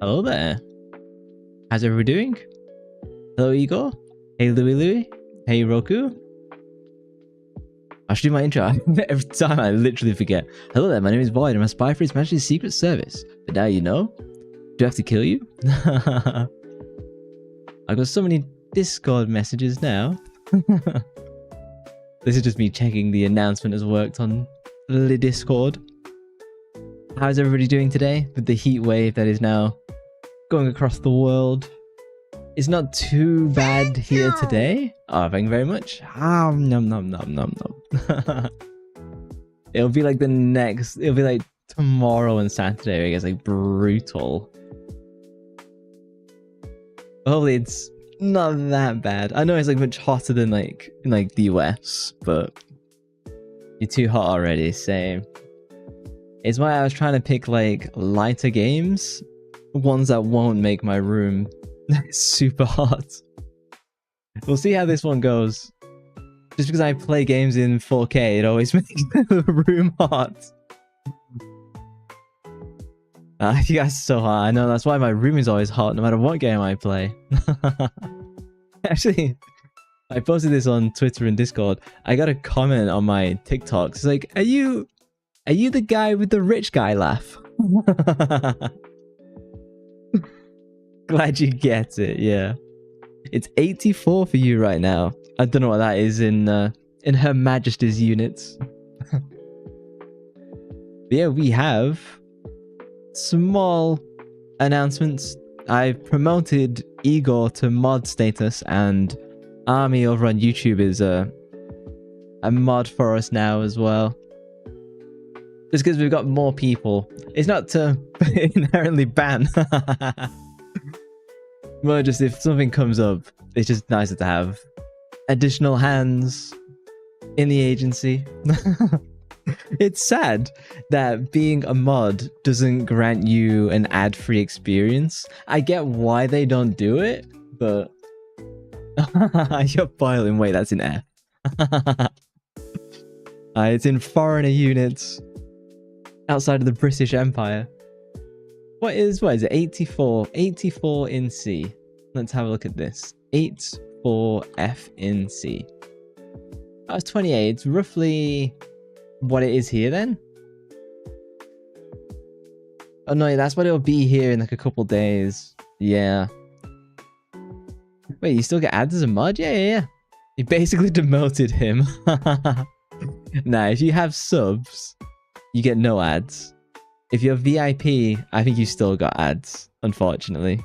Hello there. How's everybody doing? Hello, Igor. Hey, Louie. Hey, Roku. I should do my intro. Every time I literally forget. Hello there, my name is Void. I'm a spy for His Majesty's Secret Service. But now you know. Do I have to kill you? I've got so many Discord messages now. This is just me checking the announcement has worked on the Discord. How's everybody doing today with the heat wave that is now going across the world? It's not too bad here today. Oh, thank you very much. Nom nom nom nom nom. It'll be like it'll be like tomorrow and Saturday, I guess, like brutal. Hopefully it's not that bad. I know it's like much hotter than like in like the US, but you're too hot already, same. It's why I was trying to pick like lighter games, ones that won't make my room super hot. We'll see how this one goes. Just because I play games in 4K, it always makes the room hot. You guys are so hot. I know, that's why my room is always hot no matter what game I play. Actually, I posted this on Twitter and Discord. I got a comment on my TikTok. It's like, are you the guy with the rich guy laugh? Glad you get it, yeah. It's 84 for you right now. I don't know what that is in Her Majesty's units. Yeah, we have small announcements. I've promoted Igor to mod status, and Army over on YouTube is a mod for us now as well. Just because we've got more people. It's not to inherently ban. Well, just if something comes up, it's just nicer to have additional hands in the agency. It's sad that being a mod doesn't grant you an ad-free experience. I get why they don't do it, but you're boiling. Wait, that's in F. It's in foreigner units outside of the British Empire. What is it? 84. 84 in C. Let's have a look at this. 84F in C. That was 28. It's roughly what it is here then. Oh no, that's what it'll be here in like a couple days. Yeah. Wait, you still get ads as a mod? Yeah. You basically demoted him. Nah, if you have subs, you get no ads. If you're VIP, I think you still got ads, unfortunately.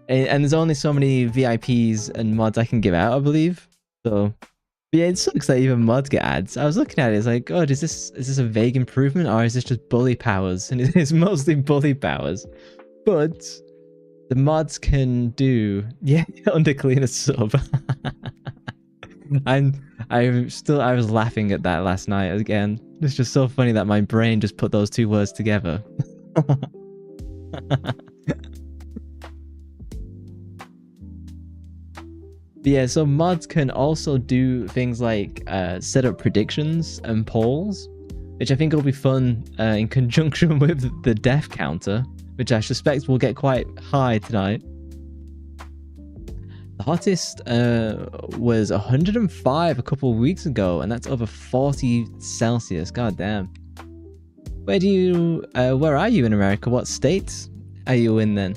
And there's only so many VIPs and mods I can give out, I believe. So, but yeah, it sucks that even mods get ads. I was looking at it, it's like, God, is this a vague improvement, or is this just bully powers? And it's mostly bully powers. But the mods can do, yeah, underclean a sub. I was laughing at that last night again. It's just so funny that my brain just put those two words together. Yeah, so mods can also do things like set up predictions and polls, which I think will be fun in conjunction with the death counter, which I suspect will get quite high tonight. The hottest was 105 a couple of weeks ago, and that's over 40 Celsius. God damn. Where are you in America? What state are you in then?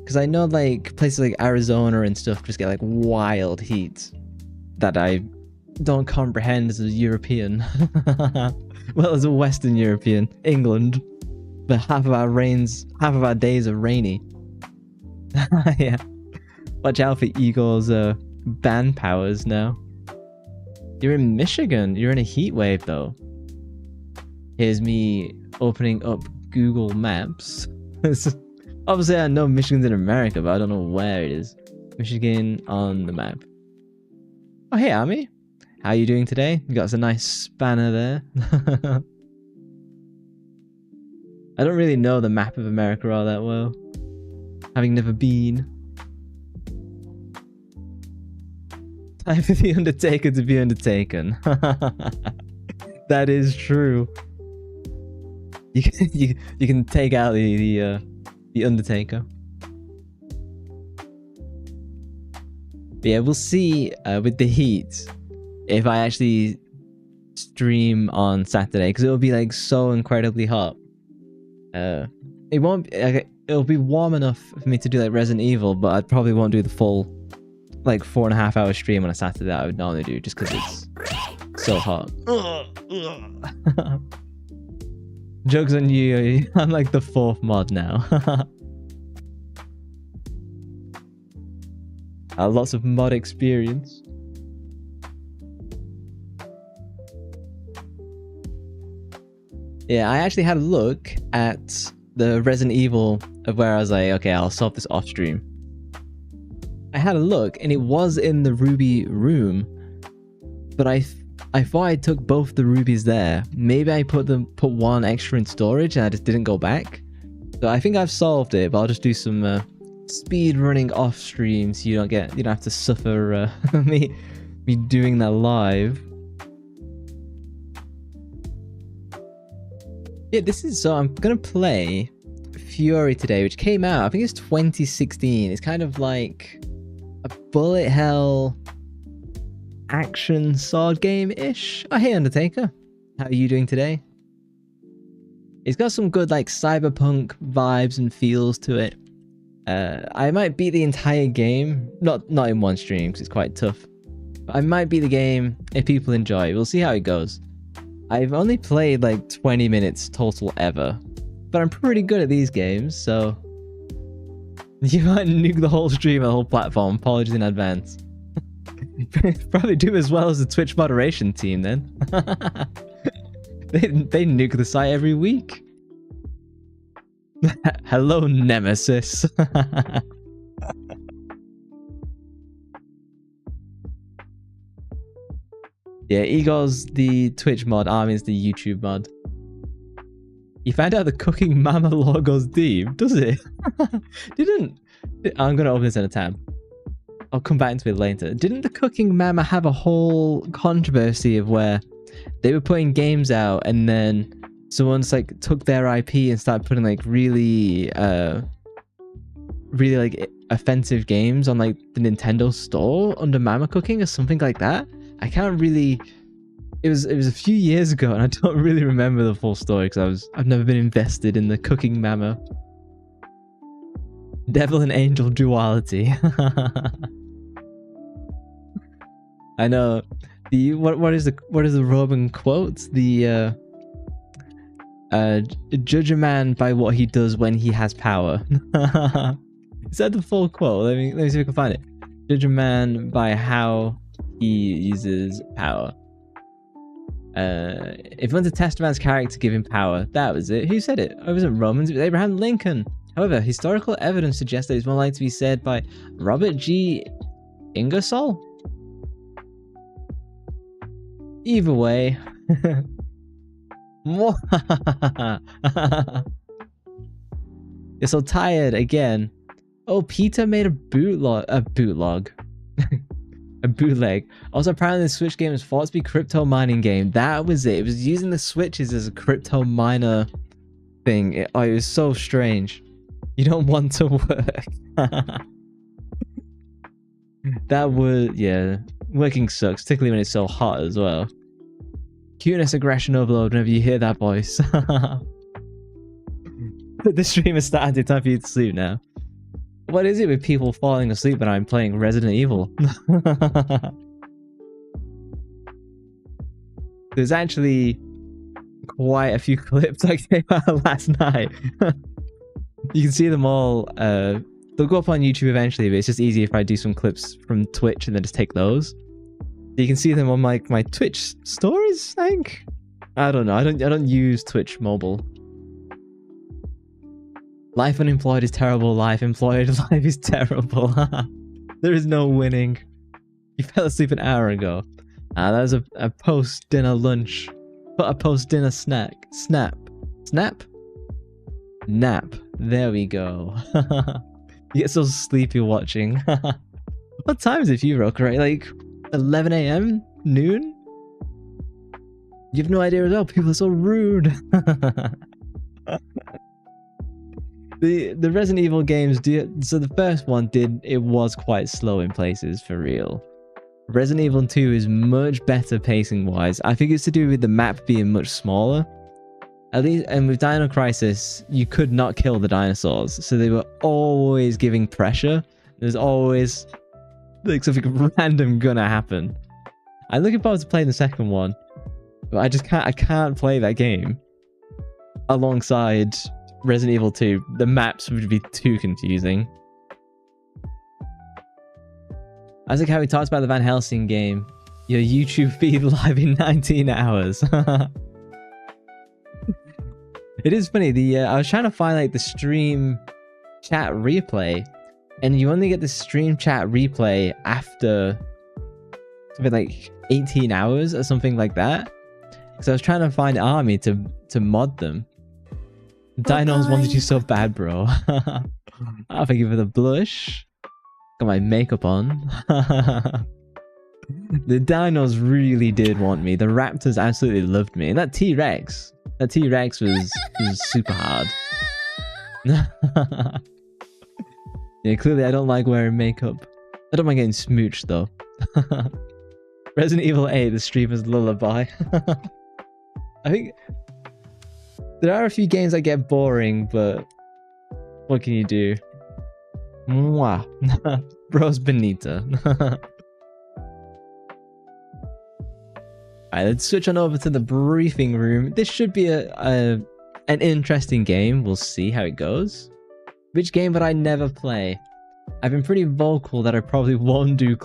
Because I know like places like Arizona and stuff just get like wild heat that I don't comprehend as a European. Well, as a Western European, England, but half of our days are rainy. Yeah. Watch out for Igor's ban powers now. You're in Michigan. You're in a heat wave though. Here's me opening up Google Maps. Obviously I know Michigan's in America, but I don't know where it is. Michigan on the map. Oh hey Army. How are you doing today? You got us a nice spanner there. I don't really know the map of America all that well, having never been. Time for the Undertaker to be undertaken. That is true. You can take out the The Undertaker. But yeah, we'll see with the heat if I actually stream on Saturday, because it'll be like so incredibly hot. It won't be, like, it'll be warm enough for me to do like Resident Evil, but I probably won't do the full like 4.5 hour stream on a Saturday that I would normally do, just because it's so hot. Joke's on you, I'm like the 4th mod now. Lots of mod experience. Yeah, I actually had a look at the Resident Evil of where I was like, okay, I'll solve this off stream. I had a look and it was in the ruby room, but I thought I took both the rubies there. Maybe I put one extra in storage and I just didn't go back. So I think I've solved it, but I'll just do some speed running off stream so you don't have to suffer me doing that live. Yeah, so I'm gonna play Furi today, which came out, I think it's 2016. It's kind of like a bullet hell action sword game-ish. Oh, hey Undertaker, how are you doing today? It's got some good like cyberpunk vibes and feels to it. I might beat the entire game, not in one stream because it's quite tough. But I might beat the game if people enjoy it. We'll see how it goes. I've only played like 20 minutes total ever, but I'm pretty good at these games, so you might nuke the whole stream and the whole platform. Apologies in advance. Probably do as well as the Twitch moderation team then. they nuke the site every week. Hello, Nemesis. Yeah, Igor's the Twitch mod, Armin's the YouTube mod. You found out the cooking mama lore goes deep, does it? I'm gonna open this in a tab. I'll come back into it later. Didn't the cooking mama have a whole controversy of where they were putting games out and then someone's like took their IP and started putting like really like offensive games on like the Nintendo store under mama cooking or something like that? I can't really. It was a few years ago, and I don't really remember the full story because I've never been invested in the cooking mama. Devil and angel duality. I know. What is the Roman quote? The judge a man by what he does when he has power. Is that the full quote? Let me see if I can find it. Judge a man by how he uses power. If you want to test a man's character, give him power. That was it. Who said it? Oh, it wasn't Romans, it was Abraham Lincoln. However, historical evidence suggests that it's more likely to be said by Robert G. Ingersoll. Either way. You're so tired again. Oh, Peter made a bootleg. A bootleg. Also, apparently the Switch game was thought to be a crypto mining game. That was it. It was using the Switches as a crypto miner thing. It was so strange. You don't want to work. That would, yeah. Working sucks, particularly when it's so hot as well. Cuteness aggression overload whenever you hear that voice. The stream has started. Time for you to sleep now. What is it with people falling asleep when I'm playing Resident Evil? There's actually quite a few clips I came out last night. You can see them all. They'll go up on YouTube eventually, but it's just easy if I do some clips from Twitch and then just take those. You can see them on my Twitch stories, I think. I don't know. I don't use Twitch mobile. Life unemployed is terrible. Life employed, life is terrible. There is no winning. You fell asleep an hour ago. That was a post-dinner lunch. A post-dinner snack. Snap. Nap. There we go. You get so sleepy watching. What time is it for you, Rock? Right? Like 11 a.m? Noon? You have no idea at all. People are so rude. The Resident Evil games so the first one was quite slow in places for real. Resident Evil 2 is much better pacing wise. I think it's to do with the map being much smaller. At least, and with Dino Crisis, you could not kill the dinosaurs, so they were always giving pressure. There's always like something random gonna happen. I'm looking forward to playing the second one, but I can't play that game alongside Resident Evil 2. The maps would be too confusing. I was like how we talked about the Van Helsing game. Your YouTube feed live in 19 hours. It is funny. I was trying to find like the stream chat replay, and you only get the stream chat replay after something like 18 hours or something like that. So I was trying to find Army to mod them. Dinos wanted you so bad, bro. Oh, thank you for the blush. Got my makeup on. The dinos really did want me. The raptors absolutely loved me. And that T-Rex was super hard. Yeah, clearly I don't like wearing makeup. I don't mind getting smooched though. Resident Evil 8, the streamer's lullaby. I think there are a few games that get boring, but what can you do? Mwah. Bros Benita. Alright, let's switch on over to the briefing room. This should be an interesting game. We'll see how it goes. Which game would I never play? I've been pretty vocal that I probably won't do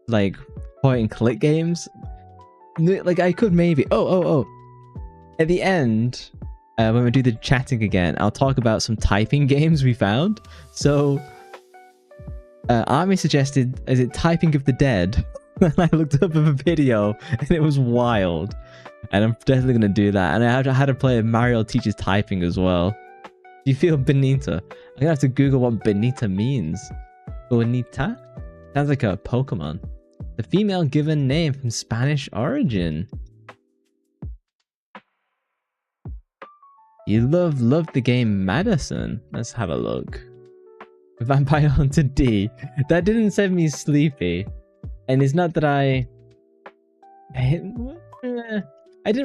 like point and click games. Like I could maybe. Oh. At the end, when we do the chatting again, I'll talk about some typing games we found. So, Army suggested, is it Typing of the Dead? And I looked up a video, and it was wild. And I'm definitely going to do that. And I had to play Mario Teaches Typing as well. Do you feel Benita? I'm going to have to Google what Benita means. Bonita? Sounds like a Pokemon. The female given name from Spanish origin. You love the game Madison. Let's have a look. Vampire Hunter D. That didn't send me sleepy. And it's not that I didn't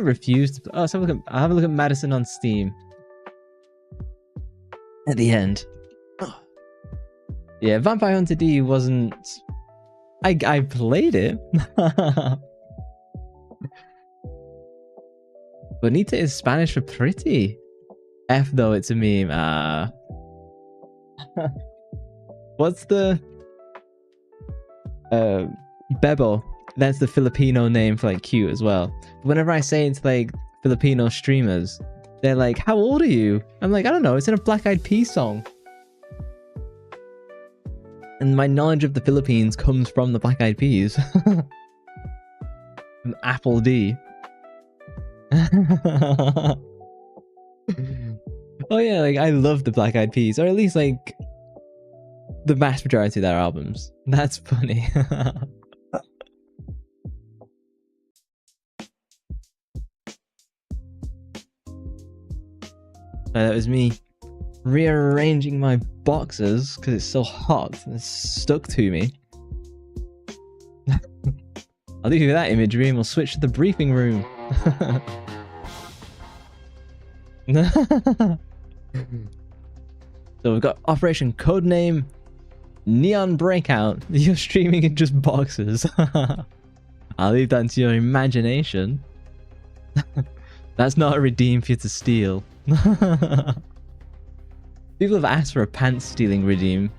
refuse to. Oh, so I'll have a look at Madison on Steam. At the end. Yeah, Vampire Hunter D wasn't. I played it. Bonita is Spanish for pretty. F though, it's a meme. What's the Bebo? That's the Filipino name for like cute as well. Whenever I say it to like Filipino streamers, they're like, "How old are you?" I'm like, "I don't know. It's in a Black Eyed Peas song." And my knowledge of the Philippines comes from the Black Eyed Peas. From Apple D. Oh yeah, like I love the Black Eyed Peas, or at least like the vast majority of their albums. That's funny. That was me rearranging my boxes because it's so hot and it's stuck to me. I'll leave you with that imagery and we'll switch to the briefing room. So we've got Operation Codename Neon Breakout. You're streaming in just boxes. I'll leave that to your imagination. That's not a redeem for you to steal. People have asked for a pants stealing redeem.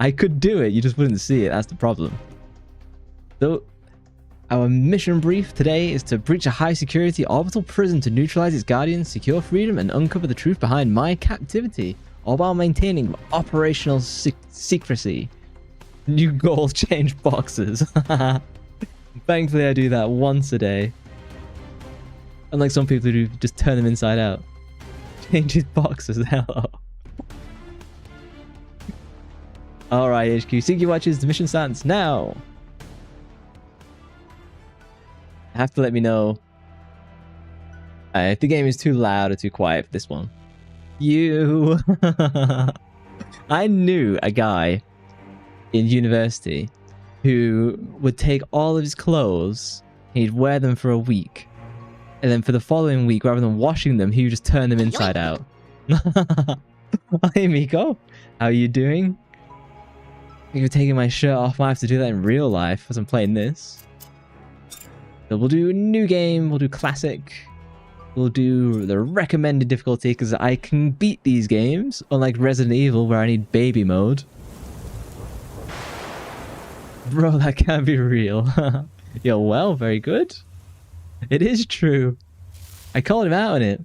I could do it, you just wouldn't see it, that's the problem. So, our mission brief today is to breach a high security orbital prison to neutralize its guardians, secure freedom, and uncover the truth behind my captivity, all while maintaining operational secrecy. New goal, change boxes. Thankfully I do that once a day. Unlike some people who just turn them inside out. Change his boxes, hello. Alright, HQ. Sinky watches, the mission starts now. Have to let me know if the game is too loud or too quiet for this one. You. I knew a guy in university who would take all of his clothes, he'd wear them for a week, and then for the following week, rather than washing them, he would just turn them inside out. Hey Miko, how are you doing? You're taking my shirt off. I have to do that in real life as I'm playing this. So we'll do new game, we'll do classic, we'll do the recommended difficulty because I can beat these games, unlike Resident Evil where I need baby mode. Bro, that can't be real. Yo, well, very good. It is true. I called him out on it.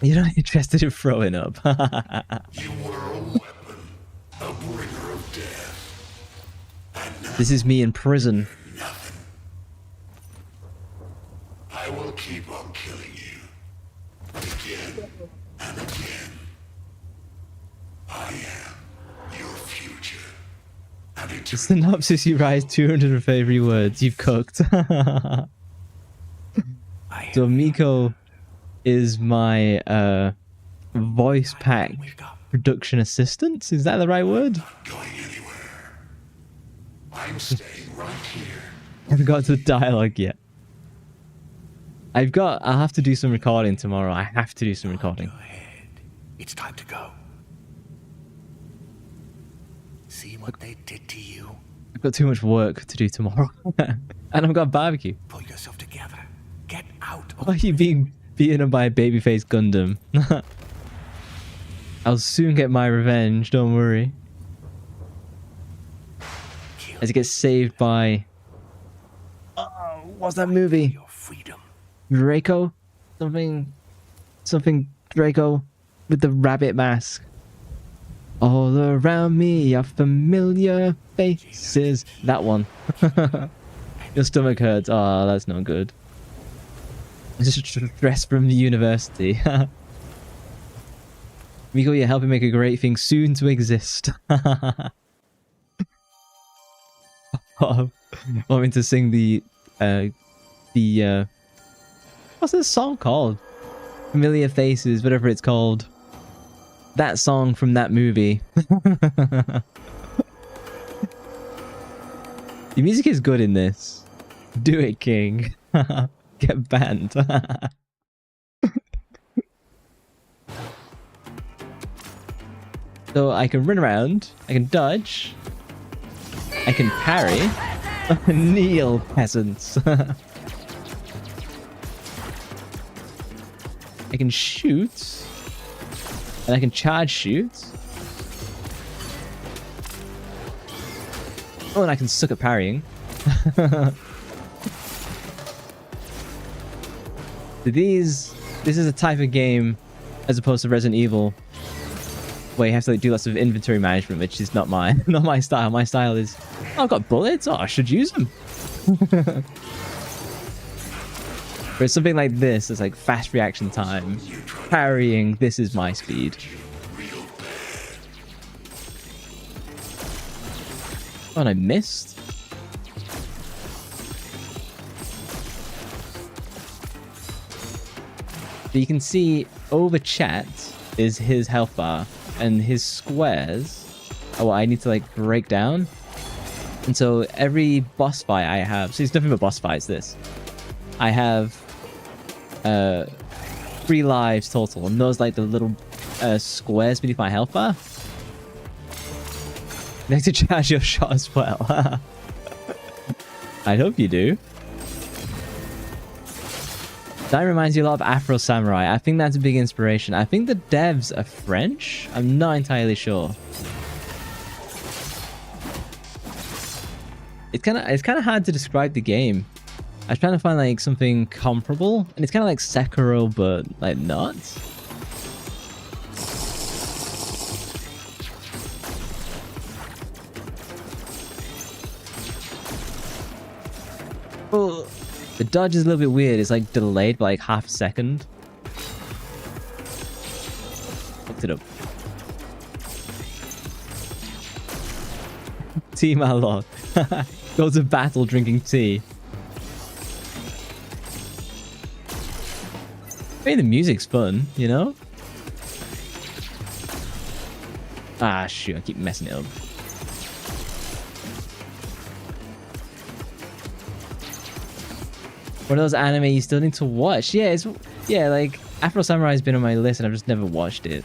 You're not interested in throwing up. You were a weapon, a bringer of death. And now This is me in prison. nothing. I will keep on killing you. Again and again. I am your future. And The eternity. synopsis, you write 233 words. You've cooked. So Miko is my voice pack production assistant. Is that the right word? Not going anywhere. I'm staying right here. I haven't got to the dialogue yet. I'll have to do some recording tomorrow. I have to do some recording. Your head. It's time to go. See what they did to you? I've got too much work to do tomorrow. And I've got barbecue. Pull yourself together. Get out. Why are you being beaten up by a babyface Gundam? I'll soon get my revenge, don't worry. As he gets saved by... Oh, what's that movie? Your freedom. Draco? Something Draco with the rabbit mask. All around me are familiar faces. That one. Your stomach hurts. Oh, that's not good. It's just stress from the university. Miko, you're helping make a great thing soon to exist. Want me to sing the what's this song called? Familiar Faces, whatever it's called. That song from that movie. The music is good in this. Do it, King. Get banned. So I can run around, I can dodge, I can parry. Kneel, peasants. I can shoot. And I can charge shoot. Oh, and I can suck at parrying. This is a type of game, as opposed to Resident Evil, where you have to like, do lots of inventory management, which is not my style. My style is, oh, I've got bullets. Oh, I should use them. Whereas something like this is like fast reaction time, parrying. This is my speed. Oh, and I missed. So you can see over chat is his health bar, and his squares are what I need to like break down. And so every boss fight I have, so it's nothing but boss fights this. I have 3 lives total, and those like the little squares beneath my health bar. You have to charge your shot as well. I hope you do. That reminds you a lot of Afro Samurai. I think that's a big inspiration. I think the devs are French. I'm not entirely sure. It's kind of hard to describe the game. I was trying to find like something comparable, and it's kind of like Sekiro, but like not. Well, the dodge is a little bit weird. It's like delayed by like half a second. Fucked it up. Tea Malok. Go to battle drinking tea. I mean, the music's fun, you know? Ah, shoot, I keep messing it up. One of those anime you still need to watch. Yeah, like Afro Samurai has been on my list and I've just never watched it.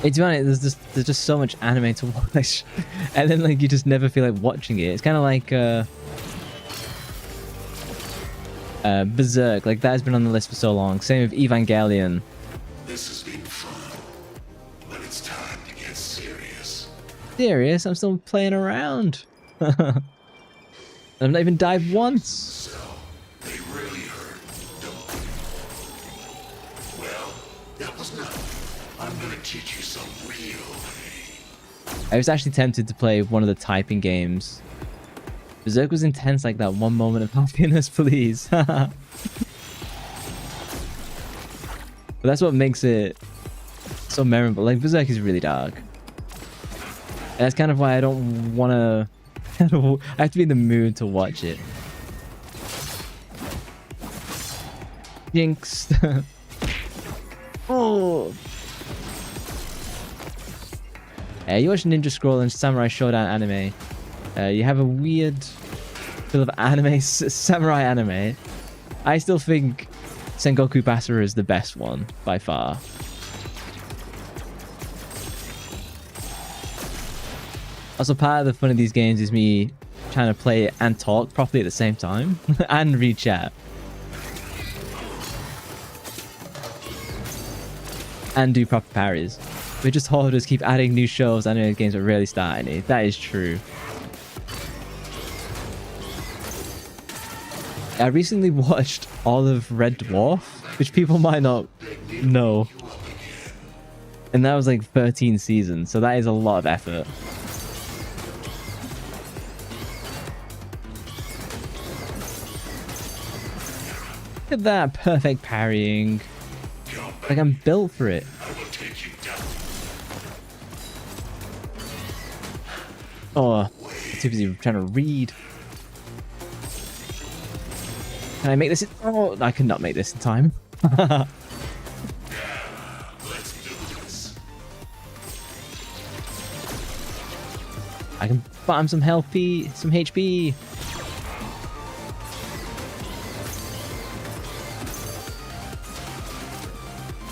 To be honest, there's just so much anime to watch, and then like you just never feel like watching it. It's kind of like Berserk. Like that has been on the list for so long. Same with Evangelion. This has been fun, but it's time to get serious. Serious? I'm still playing around. I've not even dived once. So, they really hurt, don't they? Well, that was nothing. I'm gonna teach you some real pain. I was actually tempted to play one of the typing games. Berserk was intense, like that one moment of happiness, please. But that's what makes it so memorable. Like Berserk is really dark. And that's kind of why I don't want to... I have to be in the mood to watch it. Jinx. Oh. You watch Ninja Scroll and Samurai Showdown anime. You have a weird feel of anime, samurai anime. I still think Sengoku Basara is the best one by far. Also, part of the fun of these games is me trying to play it and talk properly at the same time and read chat. And do proper parries. We just hoarders keep adding new shows, anime games, but rarely start any. That is true. I recently watched all of Red Dwarf, which people might not know. And that was like 13 seasons, so that is a lot of effort. Look at that perfect parrying. Like I'm built for it. Oh, I'm too busy trying to read. Can I make this? Oh, I cannot make this in time. Let's do this. I can farm some HP.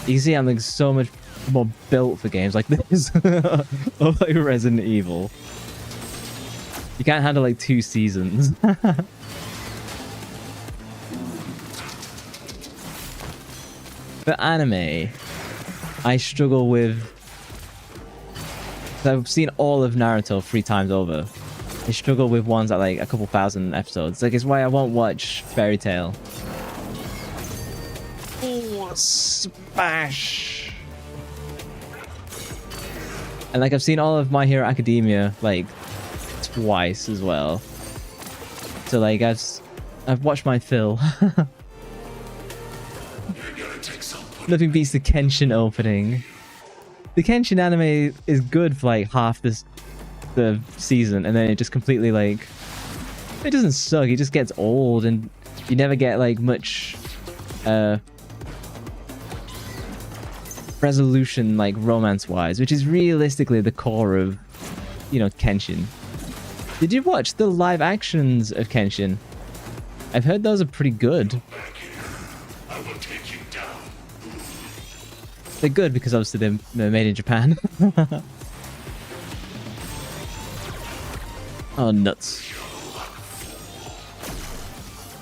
You can see I'm like so much more built for games like this. Or like Resident Evil. You can't handle like 2 seasons. For anime, I struggle with... I've seen all of Naruto 3 times over. I struggle with ones that like a couple thousand episodes. Like it's why I won't watch Fairy Tail. Oh, smash! And like I've seen all of My Hero Academia like twice as well. So like I've watched my fill. Nothing beats the Kenshin opening. The Kenshin anime is good for like half the season, and then it just completely like... It doesn't suck, it just gets old, and you never get like much resolution like romance-wise, which is realistically the core of, you know, Kenshin. Did you watch the live actions of Kenshin? I've heard those are pretty good. I will take you down. They're good because obviously they're made in Japan. Oh, nuts.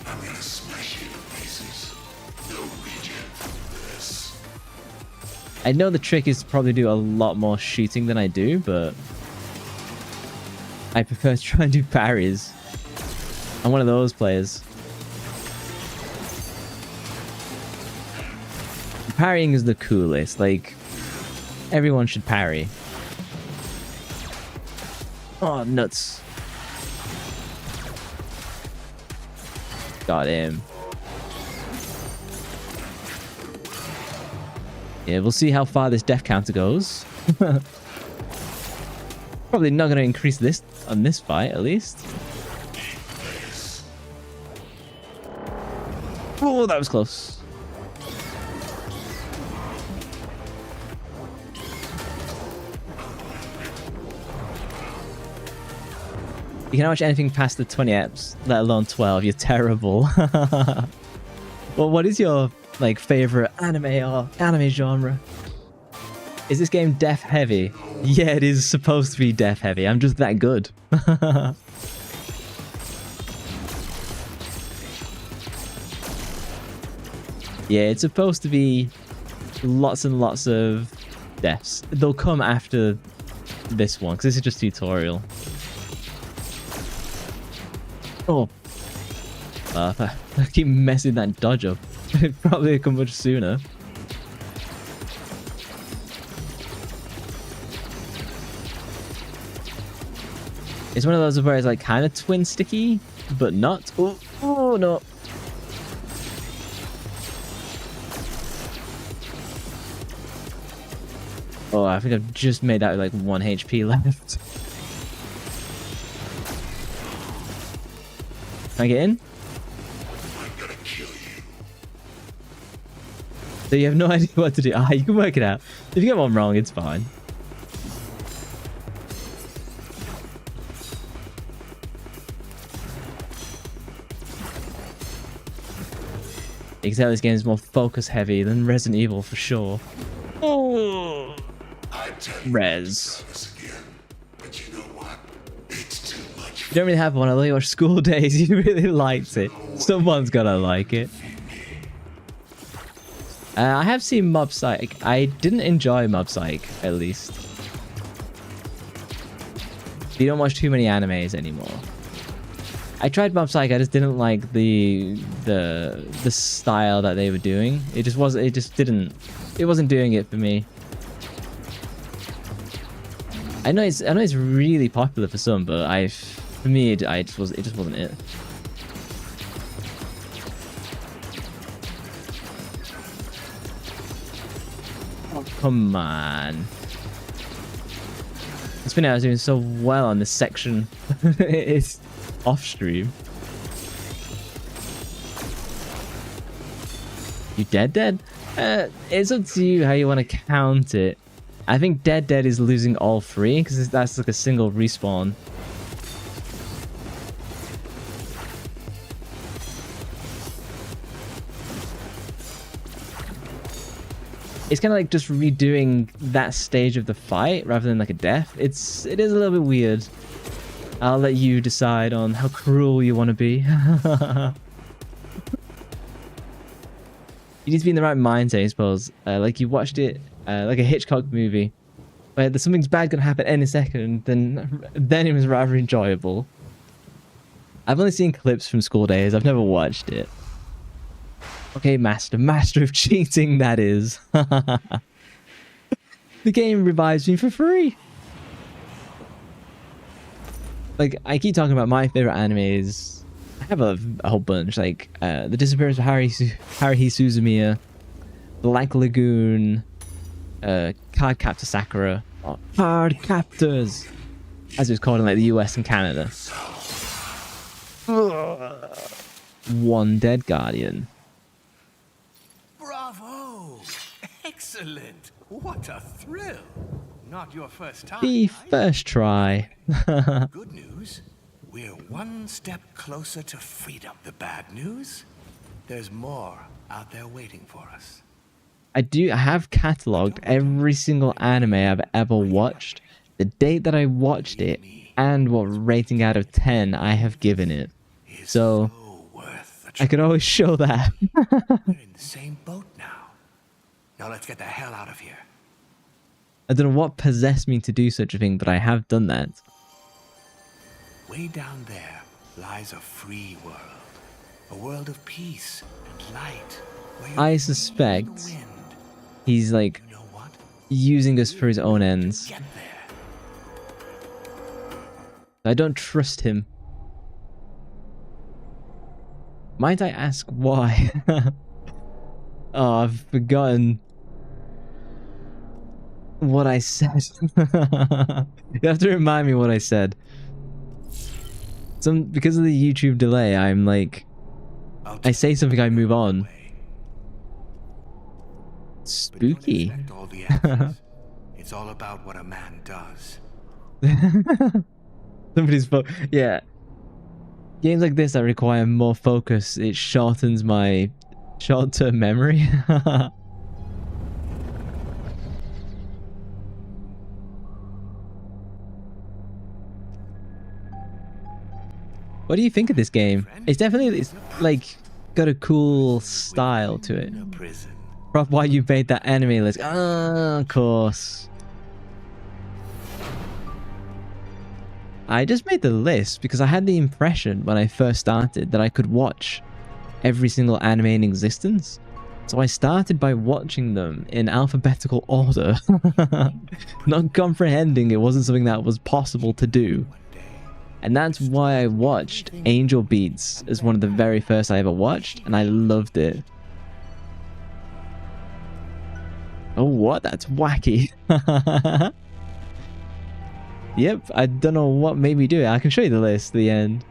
I'm gonna smash you to pieces. No regen for this. I know the trick is to probably do a lot more shooting than I do, but I prefer to try and do parries. I'm one of those players. Parrying is the coolest. Like, everyone should parry. Oh, nuts. Got him. Yeah, we'll see how far this death counter goes. Probably not going to increase this on this fight, at least. Oh, that was close. You cannot watch anything past the 20 eps, let alone 12. You're terrible. Well, what is your like favorite anime or anime genre? Is this game death heavy? Yeah, it is supposed to be death heavy. I'm just that good. Yeah, it's supposed to be lots and lots of deaths. They'll come after this one because this is just tutorial. Oh, if I keep messing that dodge up, it'd probably come much sooner. It's one of those where it's like kind of twin sticky, but not. Oh no. Oh, I think I've just made that with like 1 HP left. Can I get in? I'm gonna kill you. So you have no idea what to do. Ah, you can work it out. If you get one wrong, it's fine. You can tell this game is more focus heavy than Resident Evil for sure. Oh, Res. But you know what? It's too much. You don't really have one, although your school days, you really liked it. Someone's gotta like it. I have seen Mob Psych. I didn't enjoy Mob Psych, at least. You don't watch too many animes anymore. I tried Mob Psych. I just didn't like the style that they were doing. It just wasn't. It just didn't. It wasn't doing it for me. I know it's really popular for some, but for me, it just wasn't it. Oh, come on. It's funny, I was doing so well on this section. It's off stream. You dead? It's up to you how you want to count it. I think dead is losing all 3 because that's like a single respawn. It's kind of like just redoing that stage of the fight rather than like a death. It is a little bit weird. I'll let you decide on how cruel you want to be. You need to be in the right mindset, I suppose. Like you watched it like a Hitchcock movie, where there's something's bad gonna happen any second. Then it was rather enjoyable. I've only seen clips from school days. I've never watched it. Okay, master of cheating. That is. The game revives me for free. Like I keep talking about my favorite animes. I have a whole bunch, like The Disappearance of Haruhi Suzumiya, Black Lagoon, Card Captor Sakura, or Card Captors, as it was called in like the US and Canada. One Dead Guardian. Bravo! Excellent! What a thrill! Not your first time. The first try. Good news. We're one step closer to freedom. The bad news? There's more out there waiting for us. I have catalogued every single anime I've ever watched, the date that I watched it, and what rating out of 10 I have given it. So I could always show that. We're in the same boat now. Now let's get the hell out of here. I don't know what possessed me to do such a thing, but I have done that. Way down there lies a free world. A world of peace and light. Where I you're suspect free in the wind. he's like You know what? using us for his own ends. Get there. I don't trust him. Might I ask why? Oh, I've forgotten what I said. You have to remind me what I said. Because of the YouTube delay, I'm like I say something, I move on. Way. But don't Spooky. expect all the answers. It's all about what a man does. Yeah. Games like this that require more focus, it shortens my short-term memory. What do you think of this game? It's definitely like got a cool style to it. In a prison. Prob why you made that anime list. Ah, of course. I just made the list because I had the impression when I first started that I could watch every single anime in existence. So I started by watching them in alphabetical order. Not comprehending it wasn't something that was possible to do. And that's why I watched Angel Beats as one of the very first I ever watched, and I loved it. Oh, what? That's wacky. Yep, I don't know what made me do it. I can show you the list at the end.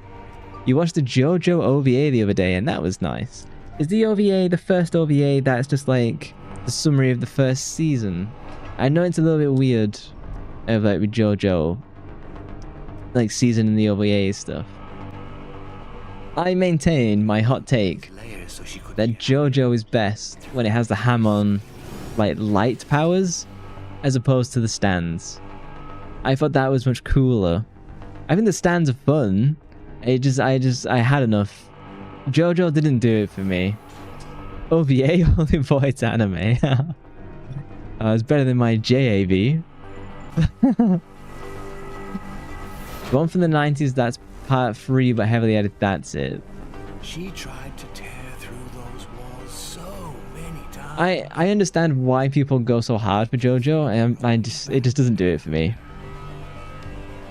You watched the JoJo OVA the other day, and that was nice. Is the OVA the first OVA that's just like the summary of the first season? I know it's a little bit weird of like with JoJo, like season in the OVA stuff. I maintain my hot take Layers so she could that JoJo is best when it has the Hamon like light powers as opposed to the stands. I thought that was much cooler. I think the stands are fun. I had enough. JoJo didn't do it for me. OVA only avoids anime. It's better than my JAV. One from the 90s, that's part 3 but heavily edited, that's it. She tried to tear through those walls so many times. I understand why people go so hard for JoJo, and it just doesn't do it for me.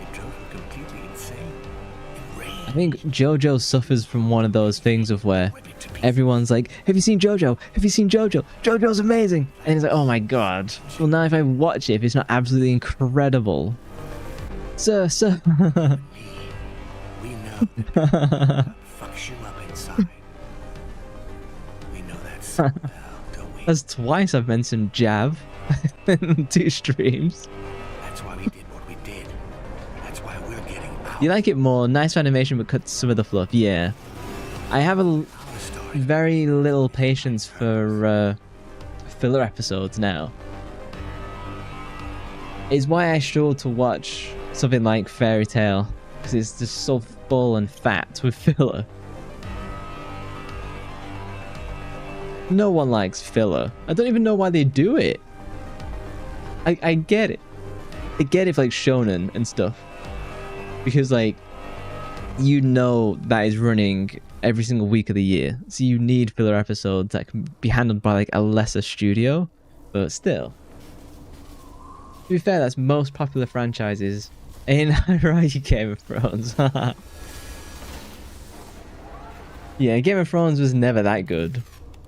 It drove her completely insane. I think JoJo suffers from one of those things of where everyone's like, have you seen JoJo? Have you seen JoJo? JoJo's amazing! And it's like, oh my god. Well, now if I watch it, if it's not absolutely incredible. Sir. We know that fucks you up inside. We know that so well, don't we? That's twice I've mentioned Jav in 2 streams. That's why we did what we did. That's why we're getting out. You like it more, nice animation but cuts some of the fluff, yeah. I have Our story. very little patience for filler episodes now. It's why I struggle to watch something like Fairy Tail, because it's just so full and fat with filler. No one likes filler. I don't even know why they do it. I get it. I get it for like shonen and stuff, because like you know that is running every single week of the year, so you need filler episodes that can be handled by like a lesser studio, but still. To be fair, that's most popular franchises. Ain't that right, Game of Thrones? Yeah, Game of Thrones was never that good.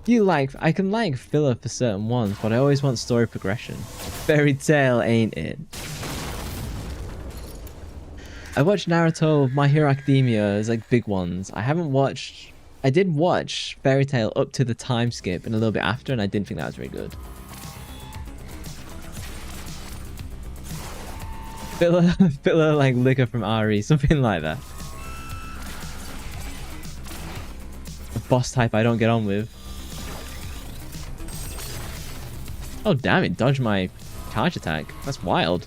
I can like filler for certain ones, but I always want story progression. Fairy Tail ain't it. I watched Naruto, My Hero Academia as like big ones. I did watch Fairy Tail up to the time skip and a little bit after, and I didn't think that was very good. Filler like liquor from Ari, something like that. A boss type I don't get on with. Oh damn, it dodged my charge attack. That's wild.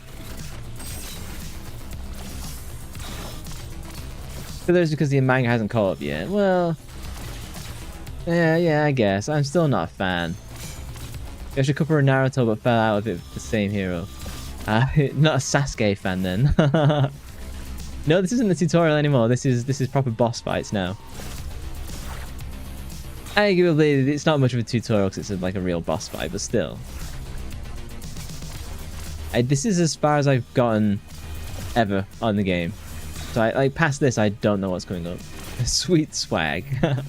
Filler is because the manga hasn't caught up yet. Well, yeah, I guess. I'm still not a fan. There's a couple of Naruto but fell out of it with the same hero. Not a Sasuke fan then. No, this isn't the tutorial anymore. This is proper boss fights now. Arguably, it's not much of a tutorial because it's like a real boss fight, but still. This is as far as I've gotten ever on the game. So like past this, I don't know what's coming up. Sweet swag. The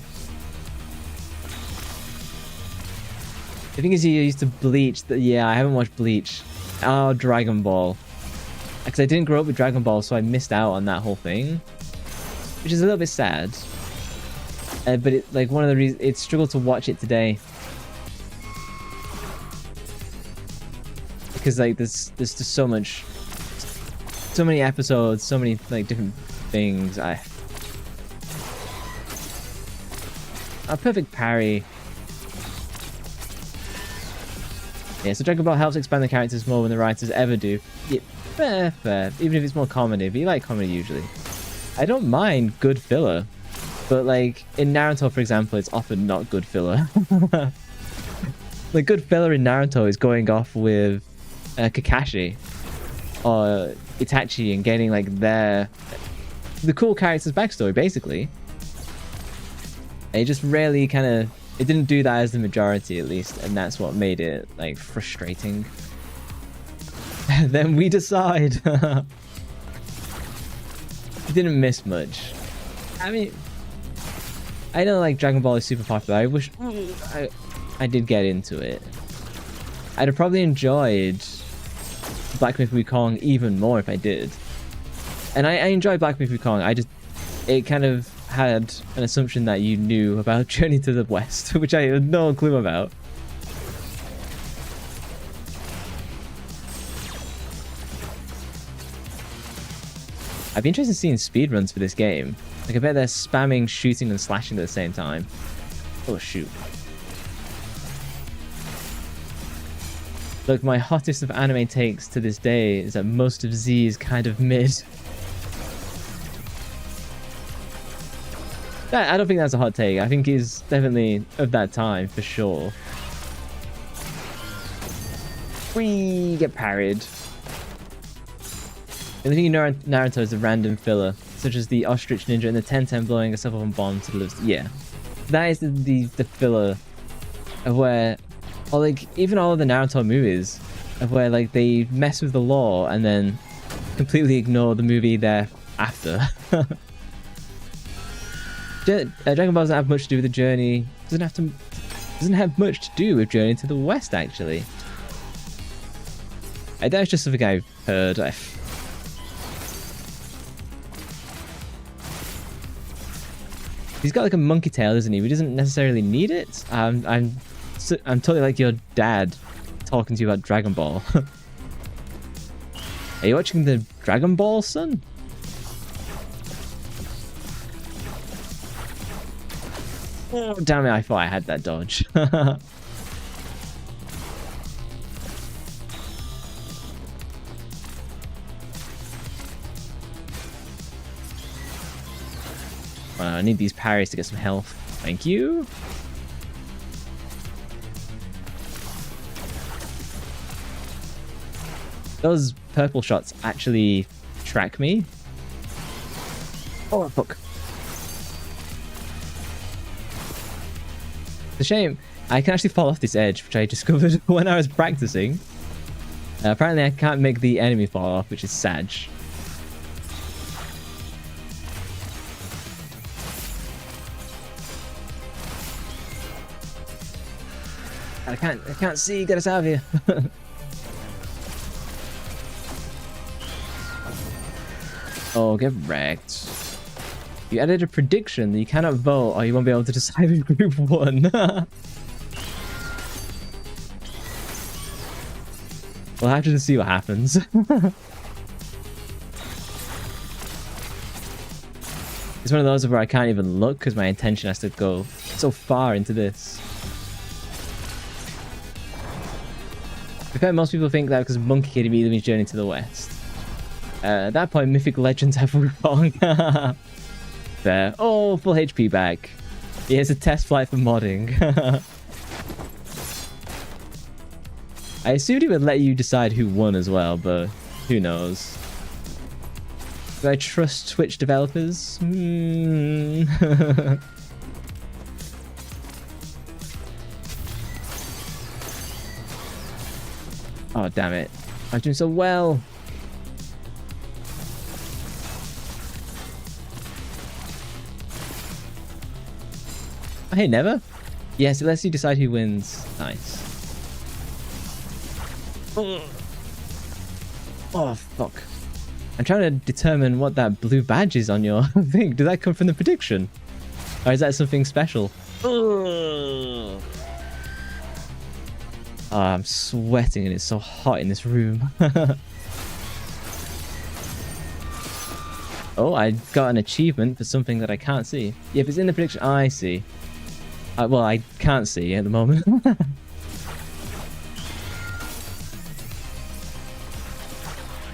thing is, you used to Bleach. Yeah, I haven't watched Bleach. Oh, Dragon Ball. Because I didn't grow up with Dragon Ball, so I missed out on that whole thing. Which is a little bit sad. But it, like, one of the reasons it struggled to watch it today because like there's just so many episodes, so many like different things. A perfect parry. Yeah, so Dragon Ball helps expand the characters more than the writers ever do. Yeah, fair. Even if it's more comedy, but you like comedy usually. I don't mind good filler, but like in Naruto, for example, it's often not good filler. Like good filler in Naruto is going off with Kakashi or Itachi and getting like the cool character's backstory, basically. It just rarely it didn't do that as the majority, at least, and that's what made it like frustrating. Then we decide. It didn't miss much. I mean, I know like Dragon Ball is super popular. I wish I did get into it. I'd have probably enjoyed Black Myth Wukong even more if I did. And I enjoy Black Myth Wukong. It kind of had an assumption that you knew about Journey to the West, which I had no clue about. I'd be interested in seeing speedruns for this game. Like, I bet they're spamming shooting and slashing at the same time. Oh, shoot. Look, my hottest of anime takes to this day is that most of Z is kind of mid. I don't think that's a hot take. I think he's definitely of that time, for sure. We get parried. The thing you know Naruto is a random filler, such as the Ostrich Ninja and the 10-10 blowing yourself up on bomb to lose. Yeah. That is the filler of where, or like, even all of the Naruto movies, of where like they mess with the lore and then completely ignore the movie thereafter. Dragon Ball doesn't have much to do with the journey. Doesn't have much to do with Journey to the West, actually. That's just something I've heard. He's got like a monkey tail, doesn't he? He doesn't necessarily need it. I'm totally like your dad talking to you about Dragon Ball. Are you watching the Dragon Ball, son? Oh, damn it, I thought I had that dodge. I need these parries to get some health. Thank you. Those purple shots actually track me. Oh, fuck. It's a shame. I can actually fall off this edge, which I discovered when I was practicing. Apparently I can't make the enemy fall off, which is sad. I can't see. Get us out of here. Oh, get wrecked. You added a prediction that you cannot vote or you won't be able to decide who group won. We'll have to just see what happens. It's one of those where I can't even look because my attention has to go so far into this. In fact, most people think that because Monkey Kid immediately means Journey to the West. At that point, Mythic Legends have Wukong. There. Oh, full HP back. Here's a test flight for modding. I assumed it would let you decide who won as well, but who knows. Do I trust Twitch developers? Oh, damn it. I'm doing so well. Oh, hey, never? Yes, it lets you decide who wins. Nice. Oh, fuck. I'm trying to determine what that blue badge is on your thing. Did that come from the prediction? Or is that something special? Ugh. Oh, I'm sweating and it's so hot in this room. Oh, I got an achievement for something that I can't see. Yeah, if it's in the prediction, I see. Well, I can't see at the moment.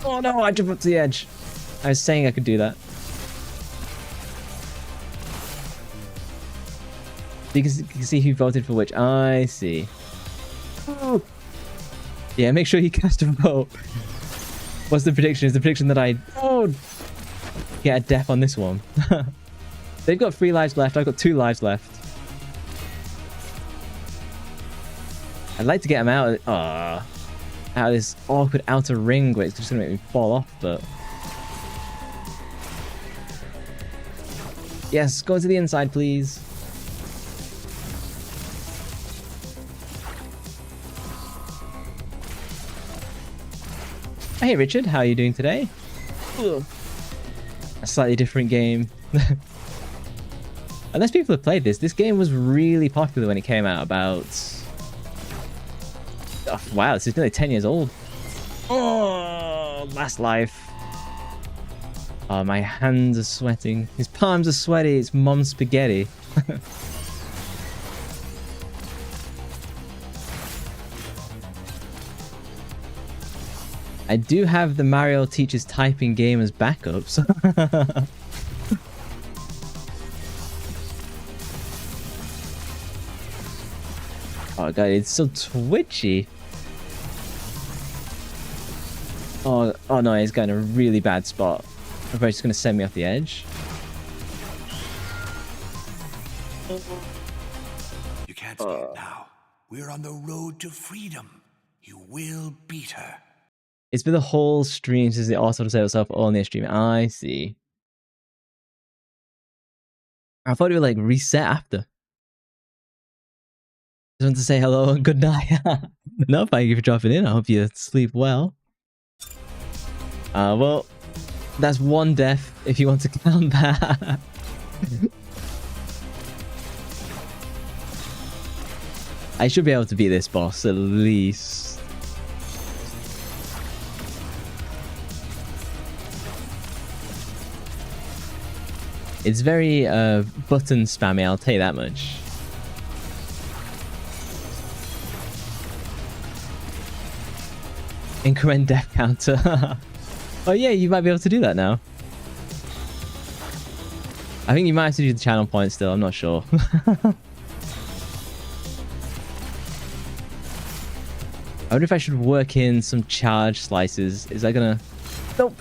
Oh no, I jumped up to the edge. I was saying I could do that. You can see who voted for which. I see. Oh. Yeah, make sure you cast a vote. What's the prediction? Is the prediction that I get a death on this one? They've got 3 lives left. I've got 2 lives left. I'd like to get them out of this awkward outer ring where it's just gonna make me fall off, but yes, go to the inside, please. Hey Richard, how are you doing today? Ugh. A slightly different game. Unless people have played this game was really popular when it came out about... Oh, wow, this is nearly 10 years old. Oh, last life. Oh, my hands are sweating. His palms are sweaty. It's mom's spaghetti. I do have the Mario Teaches Typing game as backups. Oh god, it's so twitchy. Oh no, he's got in a really bad spot. I'm probably just gonna send me off the edge. You can't stop now. We're on the road to freedom. You will beat her. It's been the whole stream since it also set itself on the stream. I see. I thought it would like reset after. Just want to say hello and good night. No, thank you for dropping in. I hope you sleep well. Well, that's 1 death if you want to count that. I should be able to beat this boss at least. It's very button spammy, I'll tell you that much. Increment death counter. Oh yeah, you might be able to do that now. I think you might have to do the channel point still, I'm not sure. I wonder if I should work in some charge slices. Is that gonna... Nope.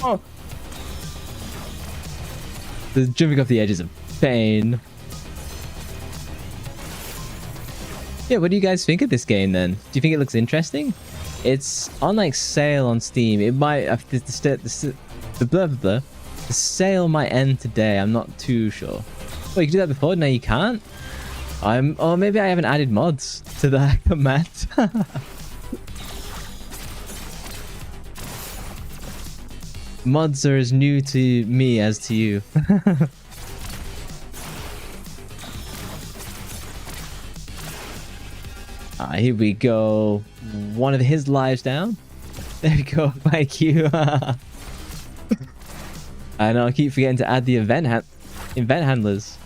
Oh. The jumping off the edge is a pain. Yeah, what do you guys think of this game then? Do you think it looks interesting? It's on like sale on Steam. It might have the sale might end today. I'm not too sure. Oh, you could do that before. Now you can't. Oh, maybe I haven't added mods to the command. Mods are as new to me as to you. Here we go. One of his lives down. There we go. Thank you. I know. I keep forgetting to add the event handlers.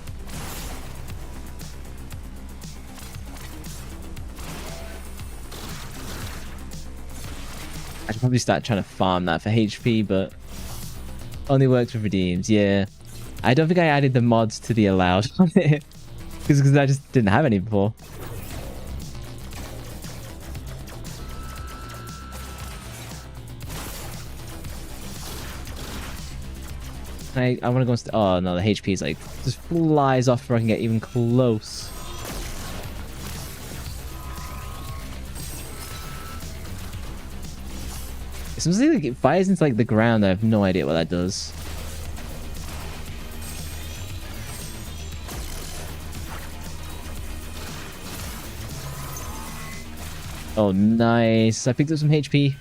I should probably start trying to farm that for HP, but only works with redeems. Yeah, I don't think I added the mods to the allowed on it because I just didn't have any before. I want to go. Oh no, the HP is like just flies off before I can get even close. It seems like it fires into like the ground. I have no idea what that does. Oh, nice. I picked up some HP.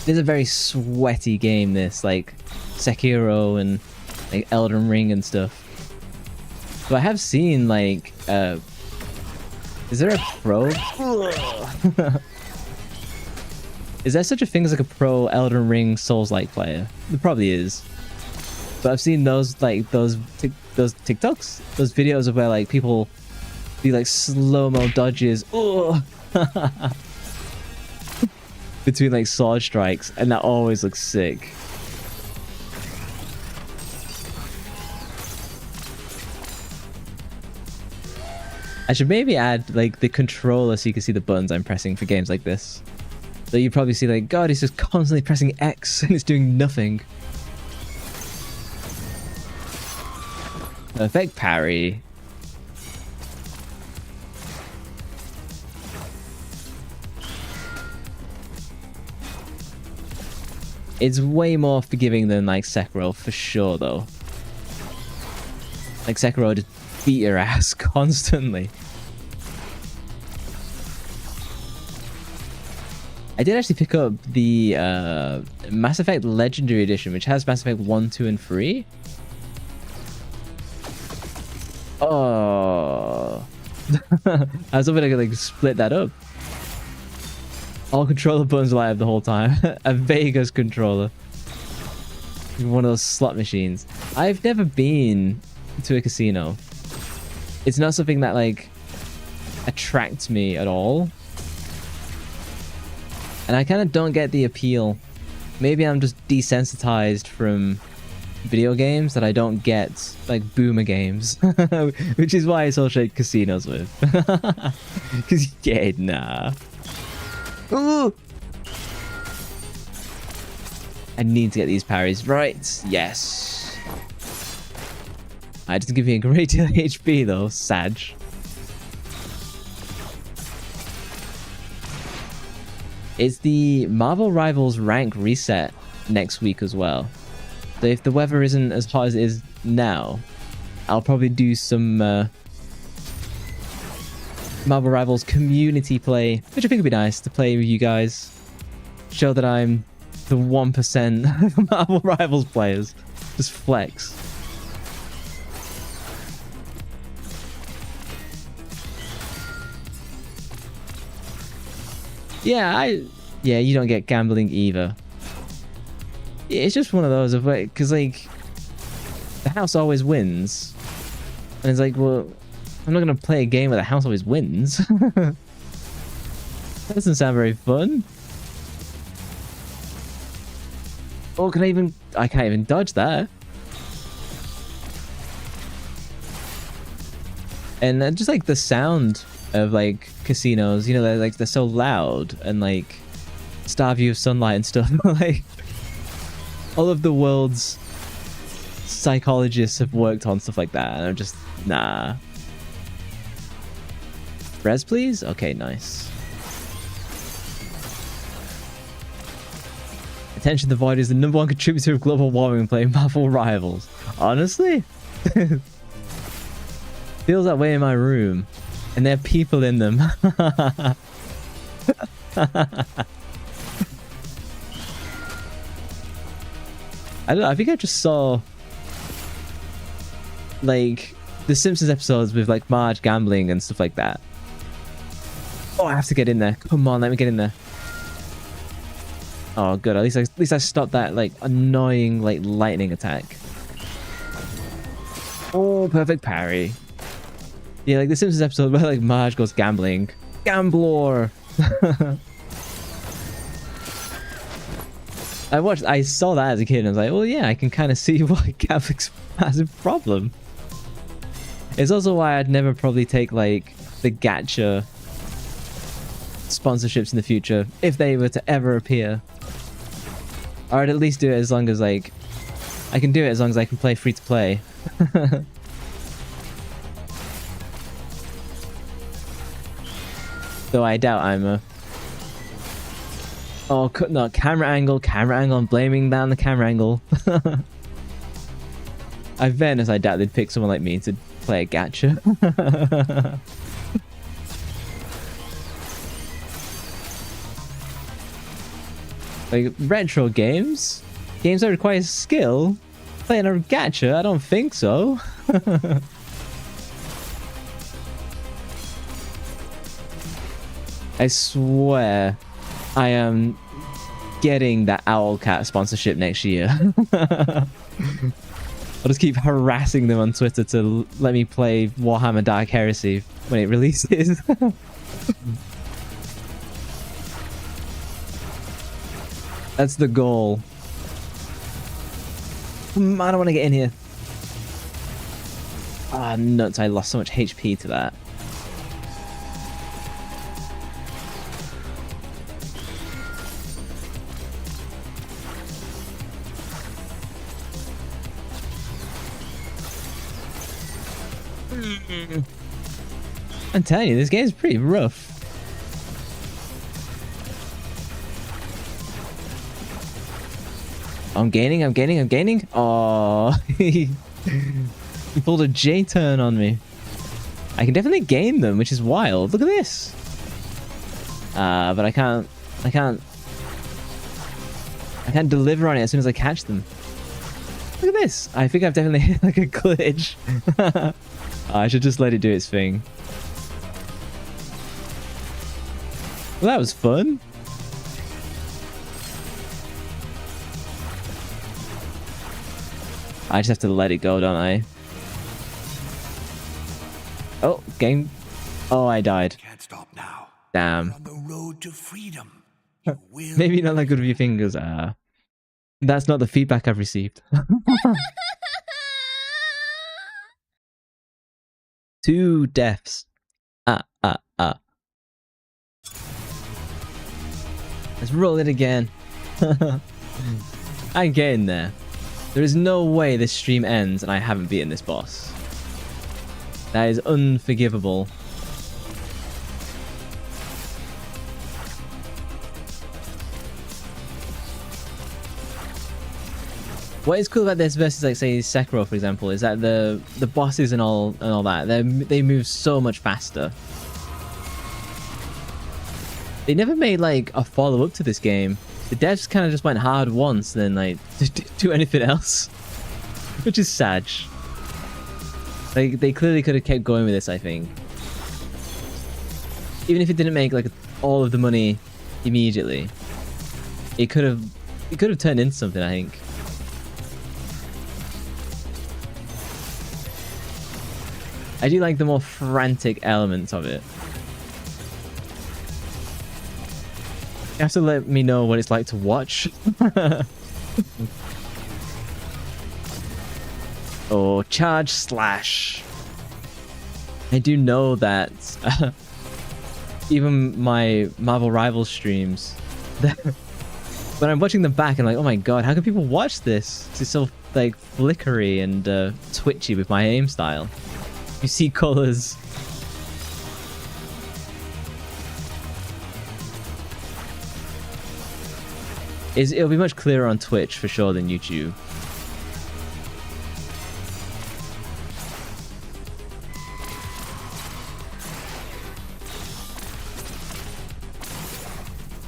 This is a very sweaty game, this. Like, Sekiro and like Elden Ring and stuff. But I have seen, like, is there a pro? Is there such a thing as like a pro Elden Ring Souls-like player? There probably is. But I've seen those like those TikToks, those videos of where like people do like slow-mo dodges between like sword strikes, and that always looks sick. I should maybe add like the controller so you can see the buttons I'm pressing for games like this. So you probably see like, God, he's just constantly pressing X and it's doing nothing. Perfect parry. It's way more forgiving than like Sekiro for sure though. Like Sekiro just beat your ass constantly. I did actually pick up the Mass Effect Legendary Edition, which has Mass Effect 1, 2, and 3. Oh. I was hoping I could like split that up. All controller buttons live the whole time. A Vegas controller. One of those slot machines. I've never been to a casino. It's not something that like attracts me at all. And I kind of don't get the appeal. Maybe I'm just desensitized from video games that I don't get like boomer games. Which is why I associate casinos with. Because yeah, nah. Ooh! I need to get these parries right. Yes. I just give me a great deal of HP though, Sag. It's the Marvel Rivals rank reset next week as well. So if the weather isn't as hot as it is now, I'll probably do some Marvel Rivals community play, which I think would be nice to play with you guys. Show that I'm the 1% of Marvel Rivals players. Just flex. Yeah, you don't get gambling either. It's just one of those of like, because like the house always wins, and it's like, well, I'm not gonna play a game where the house always wins. That doesn't sound very fun. Oh, I can't even dodge that. And just like the sound of like casinos, you know, they're so loud, and like Starview of Sunlight and stuff. Like all of the world's psychologists have worked on stuff like that, and I'm just nah. Res, please? Okay, nice. Attention, the Void is the #1 contributor of global warming playing Marvel Rivals. Honestly? Feels that way in my room. And there are people in them. I don't know, I think I just saw like the Simpsons episodes with like Marge gambling and stuff like that. Oh, I have to get in there. Come on, let me get in there. Oh, good. At least I stopped that like annoying like lightning attack. Oh, perfect parry. Yeah, like the Simpsons episode where like Marge goes gambling. Gambler. I saw that as a kid and I was like, well, yeah, I can kind of see why gambling's a massive problem. It's also why I'd never probably take like the gacha sponsorships in the future if they were to ever appear. Or I'd at least do it as long as like I can do it as long as I can play free to play. Though I doubt I'm a... Oh, no, camera angle, I'm blaming that on the camera angle. I Venice, I doubt they'd pick someone like me to play a gacha. Like retro games that require skill, playing a gacha, I don't think so. I swear I am getting that Owlcat sponsorship next year. I'll just keep harassing them on Twitter to let me play Warhammer Dark Heresy when it releases. That's the goal. I don't want to get in here. Ah, nuts, I lost so much HP to that. I'm telling you, this game's pretty rough. I'm gaining. Oh, he pulled a J-turn on me. I can definitely gain them, which is wild. Look at this. But I can't deliver on it as soon as I catch them. Look at this. I think I've definitely hit like a glitch. I should just let it do its thing. Well, that was fun. I just have to let it go, don't I? Oh, game. Oh, I died. Can't stop now. Damn. On the road to freedom. You will. Maybe not that good with your fingers. That's not the feedback I've received. 2 deaths. Let's roll it again. I'm getting there. There is no way this stream ends and I haven't beaten this boss. That is unforgivable. What is cool about this versus, like, say, Sekiro, for example, is that the bosses and all that, they move so much faster. They never made like a follow-up to this game. The devs kind of just went hard once, then like didn't do anything else, which is sad. Like they clearly could have kept going with this. I think, even if it didn't make like all of the money immediately, it could have turned into something. I think. I do like the more frantic elements of it. You have to let me know what it's like to watch. Oh, charge slash. I do know that even my Marvel Rivals streams, when I'm watching them back, I'm like, oh my god, how can people watch this? It's so like flickery and twitchy with my aim style. You see colors. It'll be much clearer on Twitch for sure than YouTube.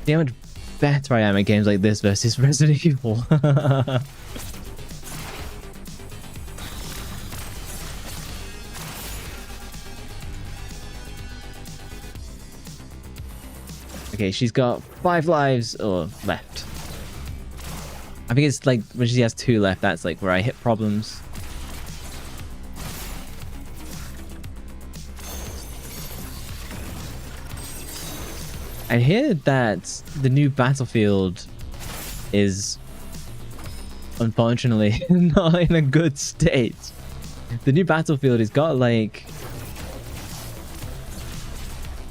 See how much better I am at games like this versus Resident Evil. Okay, she's got 5 lives left. I think it's like when she has 2 left, that's like where I hit problems. I hear that the new Battlefield is unfortunately not in a good state. The new Battlefield has got like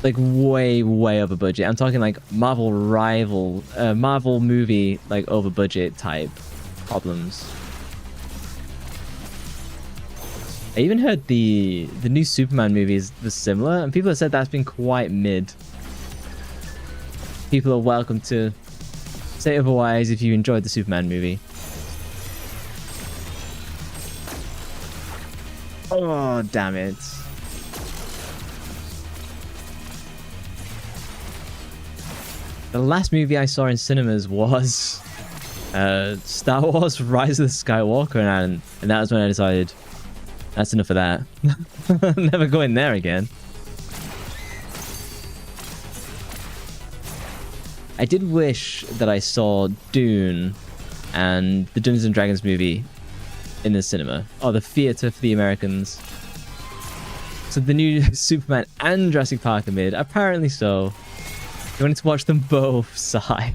way over budget. I'm talking like Marvel movie like over budget type problems. I even heard the new Superman movie was similar, and people have said that's been quite mid. People are welcome to say otherwise if you enjoyed the Superman movie. Oh, damn it. The last movie I saw in cinemas was Star Wars Rise of the Skywalker, and that was when I decided that's enough of that. Never go in there again. I did wish that I saw Dune and the Dungeons and Dragons movie in the cinema, or the theater for the Americans. So the new Superman and Jurassic Park are mid. Apparently so. You wanted to watch them both, sigh.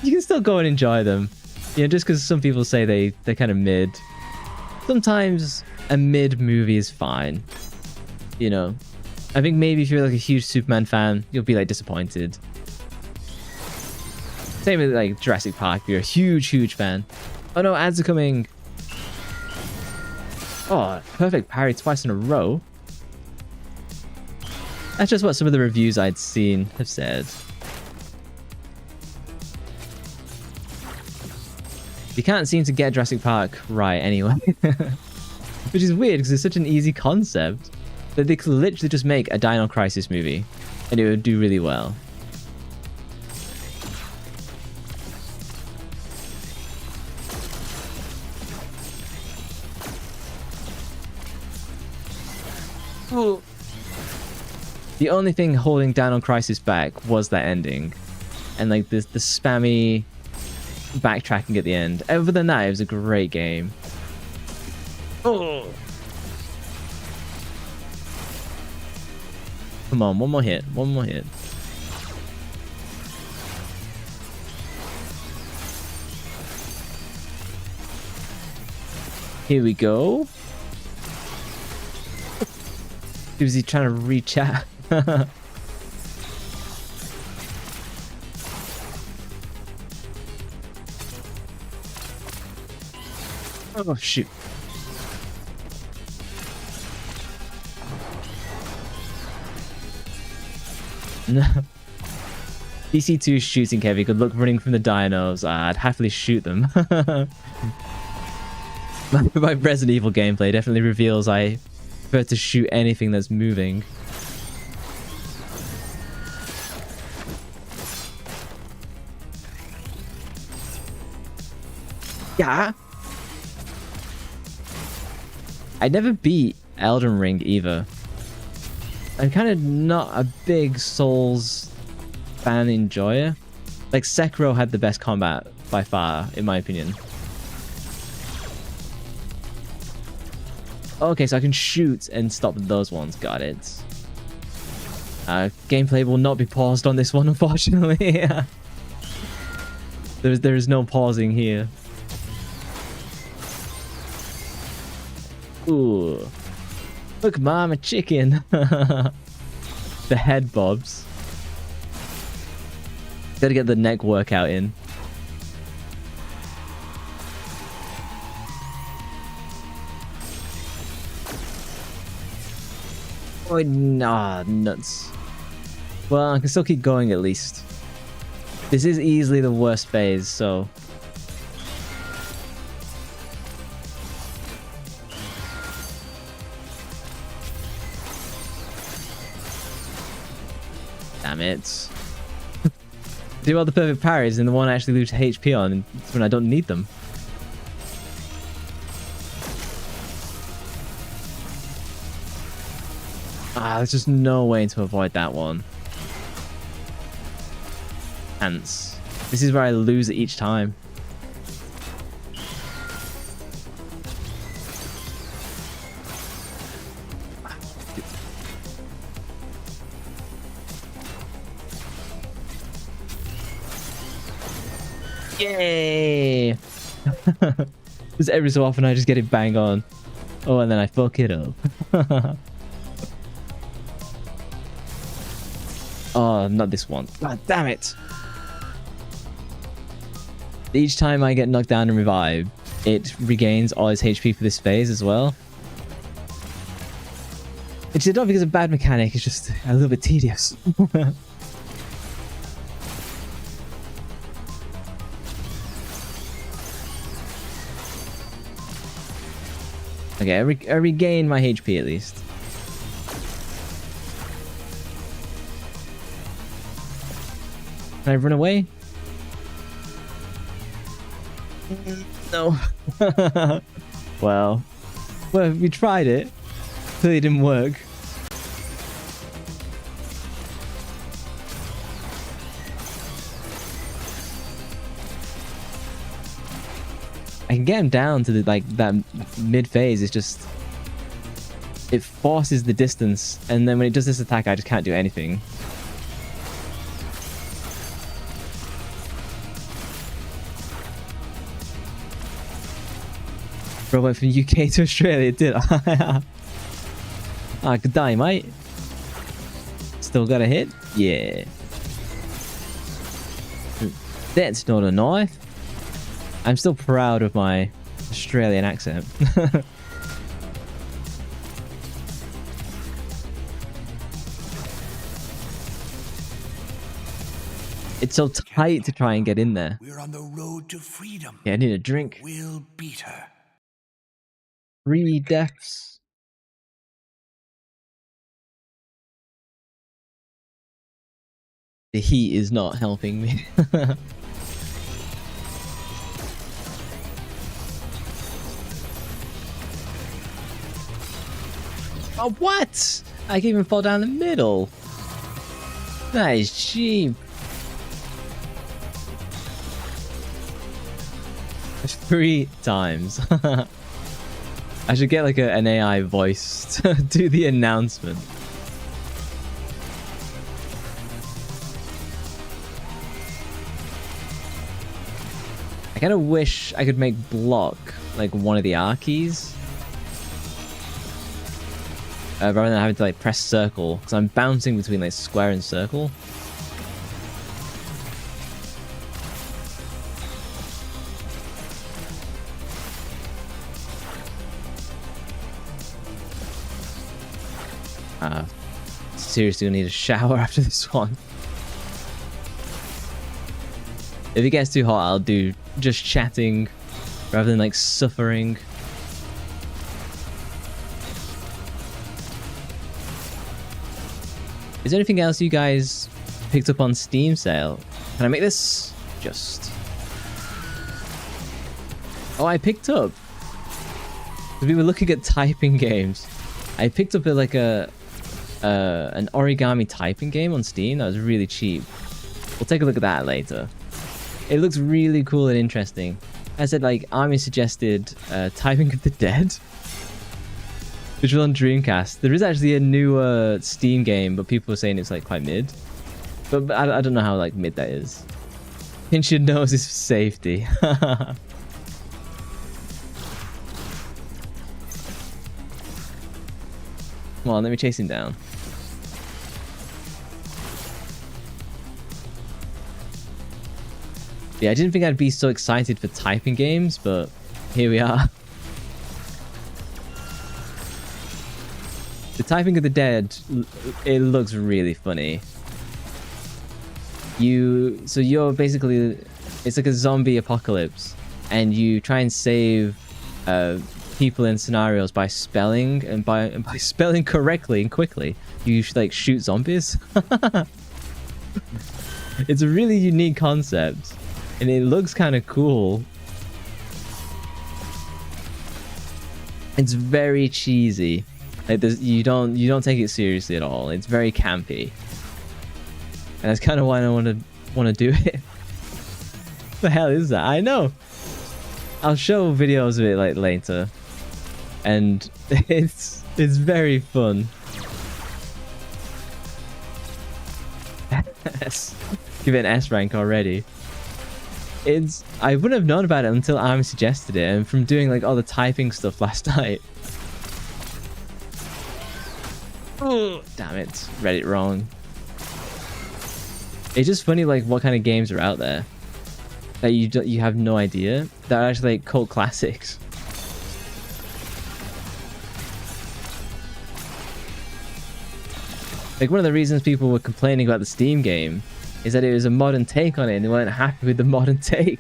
You can still go and enjoy them. You know, just because some people say they're kind of mid. Sometimes a mid movie is fine. You know, I think maybe if you're like a huge Superman fan, you'll be like disappointed. Same with like Jurassic Park, if you're a huge fan. Oh no, ads are coming. Oh, perfect parry twice in a row. That's just what some of the reviews I'd seen have said. You can't seem to get Jurassic Park right anyway. Which is weird because it's such an easy concept that they could literally just make a Dino Crisis movie and it would do really well. Ooh. The only thing holding Dino Crisis back was that ending. And like the spammy backtracking at the end. Other than that, it was a great game. Oh! Come on, one more hit. One more hit. Here we go. Was he trying to reach out? Oh shoot. No. DC2 shooting heavy. Good luck running from the dinos. I'd happily shoot them. My Resident Evil gameplay definitely reveals I prefer to shoot anything that's moving. Yeah. I never beat Elden Ring either. I'm kind of not a big Souls fan enjoyer. Like Sekiro had the best combat by far, in my opinion. Okay, so I can shoot and stop those ones. Got it. Gameplay will not be paused on this one, unfortunately. There is no pausing here. Ooh. Look, Mom, a chicken. The head bobs. Gotta get the neck workout in. Oh, nah, nuts. Well, I can still keep going at least. This is easily the worst phase, so... Damn it. Do all the perfect parries and the one I actually lose HP on, and it's when I don't need them. There's just no way to avoid that one. Ants. This is where I lose it each time. Yay! Because every so often I just get it bang on. Oh, and then I fuck it up. Oh, not this one. God damn it. Each time I get knocked down and revived, it regains all its HP for this phase as well. Which is not because of bad mechanic, it's just a little bit tedious. Okay, I regained my HP at least. Can I run away? No. well, we tried it. Clearly didn't work. I can get him down to the that mid phase. It's just it forces the distance, and then when it does this attack, I just can't do anything. Bro, went from UK to Australia, it did. Ah, good die, mate. Still got a hit? Yeah. That's not a knife. I'm still proud of my Australian accent. It's so tight to try and get in there. We're on the road to freedom. Yeah, I need a drink. We'll beat her. 3 deaths. The heat is not helping me. Oh, what? I can even fall down the middle. That is cheap. 3 times. I should get like an AI voice to do the announcement. I kind of wish I could make block like one of the R keys. Rather than having to like press circle, because I'm bouncing between like square and circle. Seriously, gonna need a shower after this one. If it gets too hot, I'll do just chatting rather than like suffering. Is there anything else you guys picked up on Steam sale? Can I make this? Just... Oh, I picked up. We were looking at typing games. I picked up an origami typing game on Steam that was really cheap. We'll take a look at that later. It looks really cool and interesting. I said, like, Army suggested Typing of the Dead, which was on Dreamcast. There is actually a new Steam game, but people are saying it's like quite mid. But I don't know how like mid that is. Pinch your nose is for safety. Come on, let me chase him down. Yeah, I didn't think I'd be so excited for typing games, but here we are. The Typing of the Dead, it looks really funny. So you're basically, it's like a zombie apocalypse, and you try and save people in scenarios by spelling, and by spelling correctly and quickly, you like shoot zombies. It's a really unique concept, and it looks kind of cool. It's very cheesy. Like you don't take it seriously at all. It's very campy, and that's kind of why I want to do it. What the hell is that? I know. I'll show videos of it like later, and it's very fun. Give it an S rank already. I wouldn't have known about it until Army suggested it, and from doing like all the typing stuff last night. Oh, damn it, read it wrong. It's just funny like what kind of games are out there that you have no idea that are actually like cult classics. Like one of the reasons people were complaining about the Steam game is that it was a modern take on it, and they weren't happy with the modern take.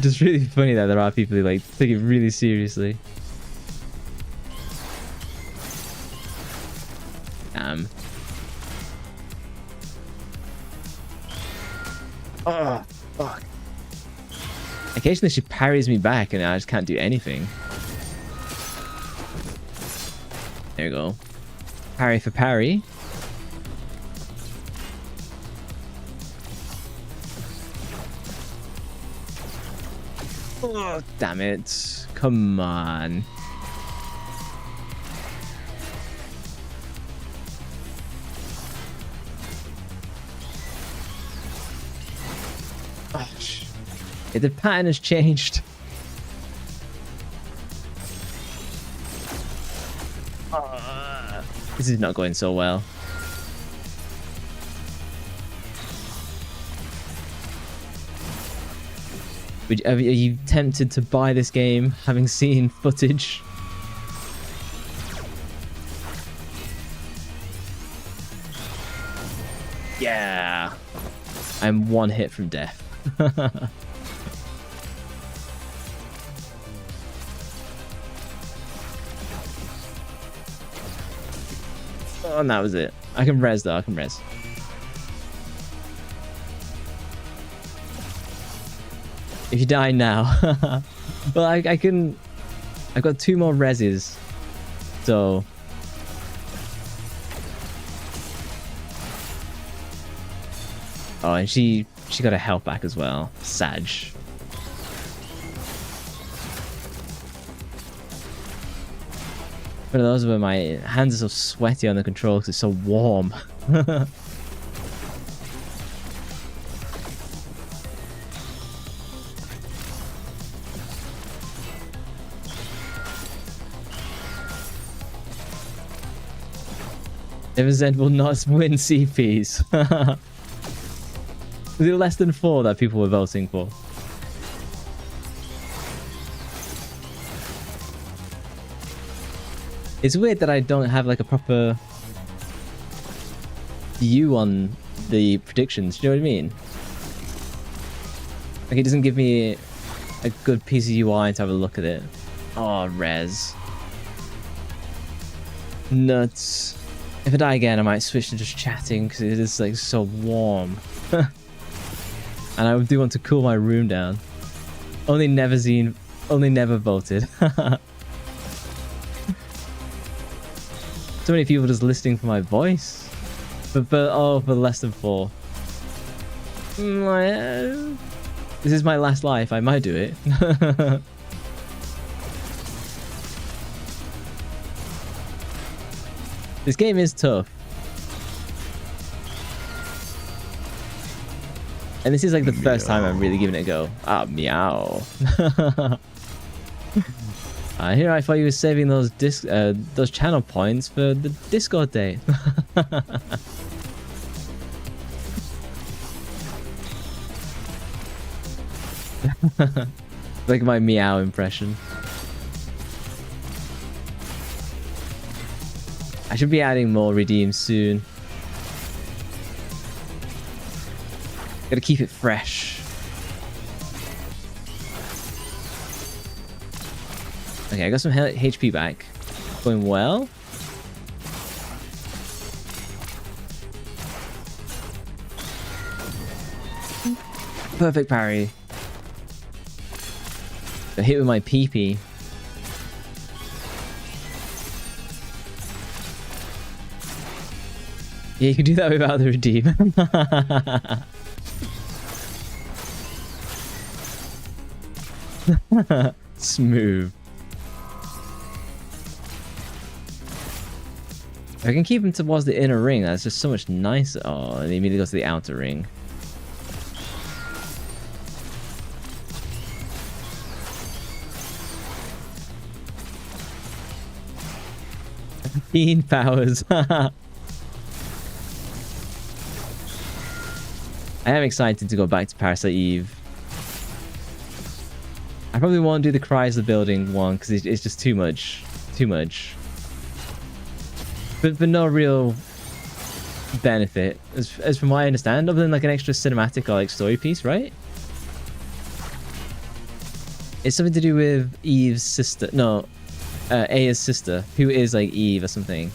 Just really funny that there are people who like take it really seriously. Damn. Oh, fuck. Occasionally she parries me back and I just can't do anything. There you go. Parry for parry. Oh, damn it. Come on. Oh, yeah, the pattern has changed. This is not going so well. Are you tempted to buy this game, having seen footage? Yeah! I'm one hit from death. Oh, and that was it. I can res though, I can res. If you die now. Well, I can... I've got 2 more reses. So... Oh, and she got a health back as well. Sag. One of those where my hands are so sweaty on the control because it's so warm. Never will not win CPs. Was it less than 4 that people were voting for? It's weird that I don't have like a proper view on the predictions. Do you know what I mean? Like it doesn't give me a good piece of UI to have a look at it. Oh, res. Nuts. If I die again, I might switch to just chatting because it is like so warm. And I do want to cool my room down. Only never voted. So many people just listening for my voice. But for less than 4. This is my last life. I might do it. This game is tough. And this is like the first time I'm really giving it a go. Ah, meow. Here I thought you were saving those channel points for the Discord day. Like my meow impression. I should be adding more redeems soon. Gotta keep it fresh. Okay, I got some HP back. Going well. Perfect parry. Got hit with my PP. Yeah, you can do that without the redeem. Smooth. If I can keep him towards the inner ring, that's just so much nicer. Oh, and he immediately goes to the outer ring. Fiend powers. I am excited to go back to Parasite Eve. I probably won't do the Cries of the Building one because it's just too much. Too much. But no real benefit, as from what I understand, other than like an extra cinematic or like story piece, right? It's something to do with Eve's sister. No, Aya's sister, who is like Eve or something.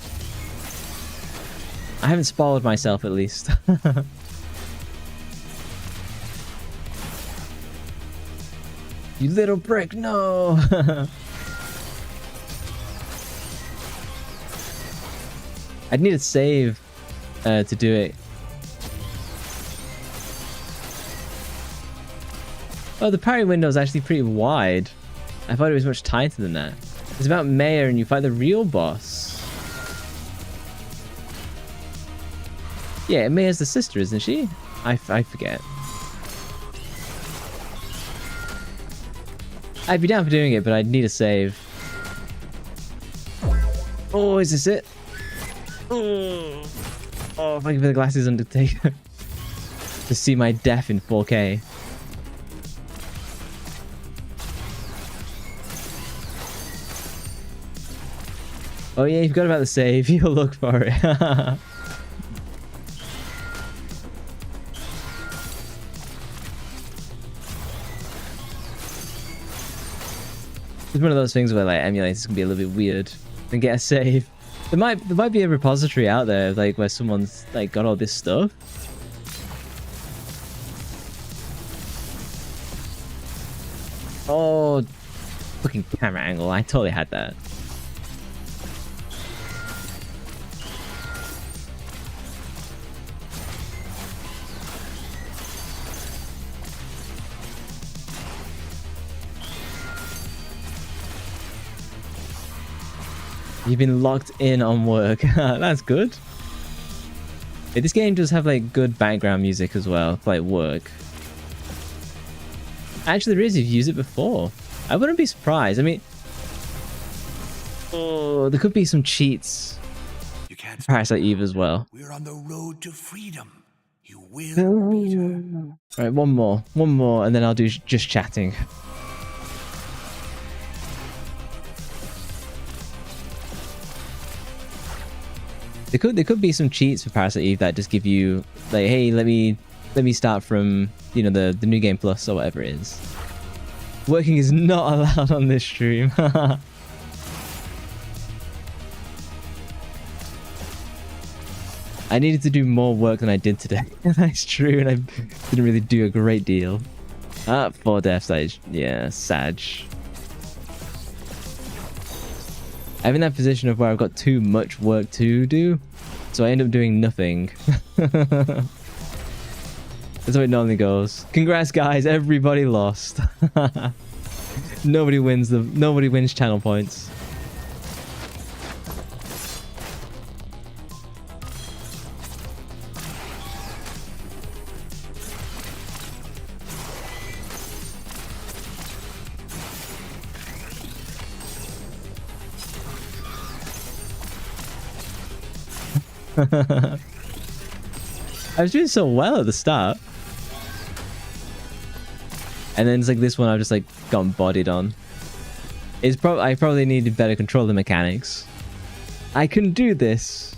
I haven't spoiled myself at least. You little prick, no! I'd need a save to do it. Oh, the parry window is actually pretty wide. I thought it was much tighter than that. It's about Maya and you fight the real boss. Yeah, Maya's the sister, isn't she? I forget. I'd be down for doing it, but I'd need a save. Oh, is this it? Oh, thank you for the glasses, Undertaker. To see my death in 4K. Oh yeah, you forgot about the save. You'll look for it. It's one of those things where like emulators can be a little bit weird and get a save. There might be a repository out there like where someone's like got all this stuff. Oh, fucking camera angle! I totally had that. You've been locked in on work. That's good. Yeah, this game does have like good background music as well, like work. Actually, there is. You've used it before. I wouldn't be surprised. I mean, oh, there could be some cheats. You can't. Parasite Eve as well. We're on the road to freedom. You will beat her. All right, one more, and then I'll do just chatting. There could be some cheats for Parasite Eve that just give you like, hey, let me start from, you know, the new game plus or whatever it is. Working is not allowed on this stream. I needed to do more work than I did today. That's true, and I didn't really do a great deal. 4 deaths. Yeah, Sag. I'm in that position of where I've got too much work to do, so I end up doing nothing. That's how it normally goes. Congrats, guys! Everybody lost. Nobody wins channel points. I was doing so well at the start, and then it's like this one I've just like gotten bodied on. I probably need to better control the mechanics. I can do this.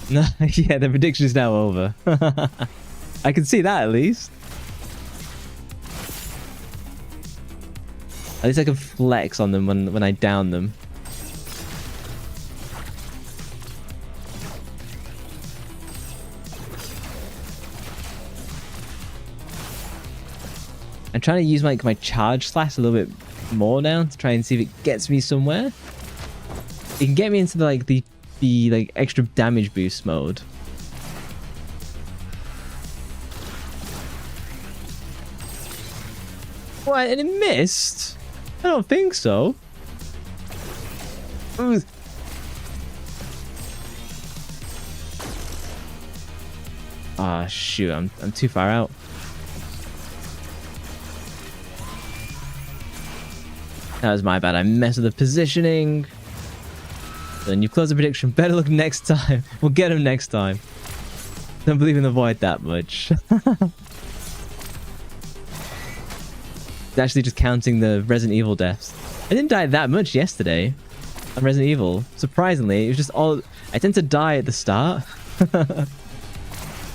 No, yeah, the prediction is now over. I can see that at least. At least I can flex on them when I down them. I'm trying to use my charge slash a little bit more now to try and see if it gets me somewhere. It can get me into the like extra damage boost mode. What? And it missed? I don't think so. Ooh. Ah, shoot! I'm too far out. That was my bad. I messed with the positioning. Then you close the prediction. Better look next time. We'll get him next time. Don't believe in the void that much. It's actually just counting the Resident Evil deaths. I didn't die that much yesterday on Resident Evil. Surprisingly, it was just all... I tend to die at the start.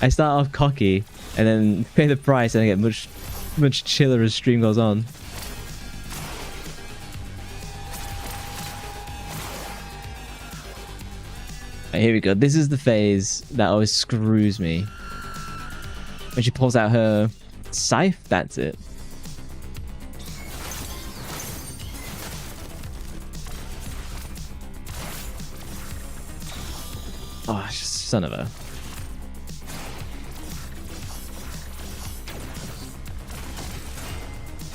I start off cocky, and then pay the price and I get much chiller as stream goes on. Right, here we go. This is the phase that always screws me. When she pulls out her scythe, that's it. Oh, son of a...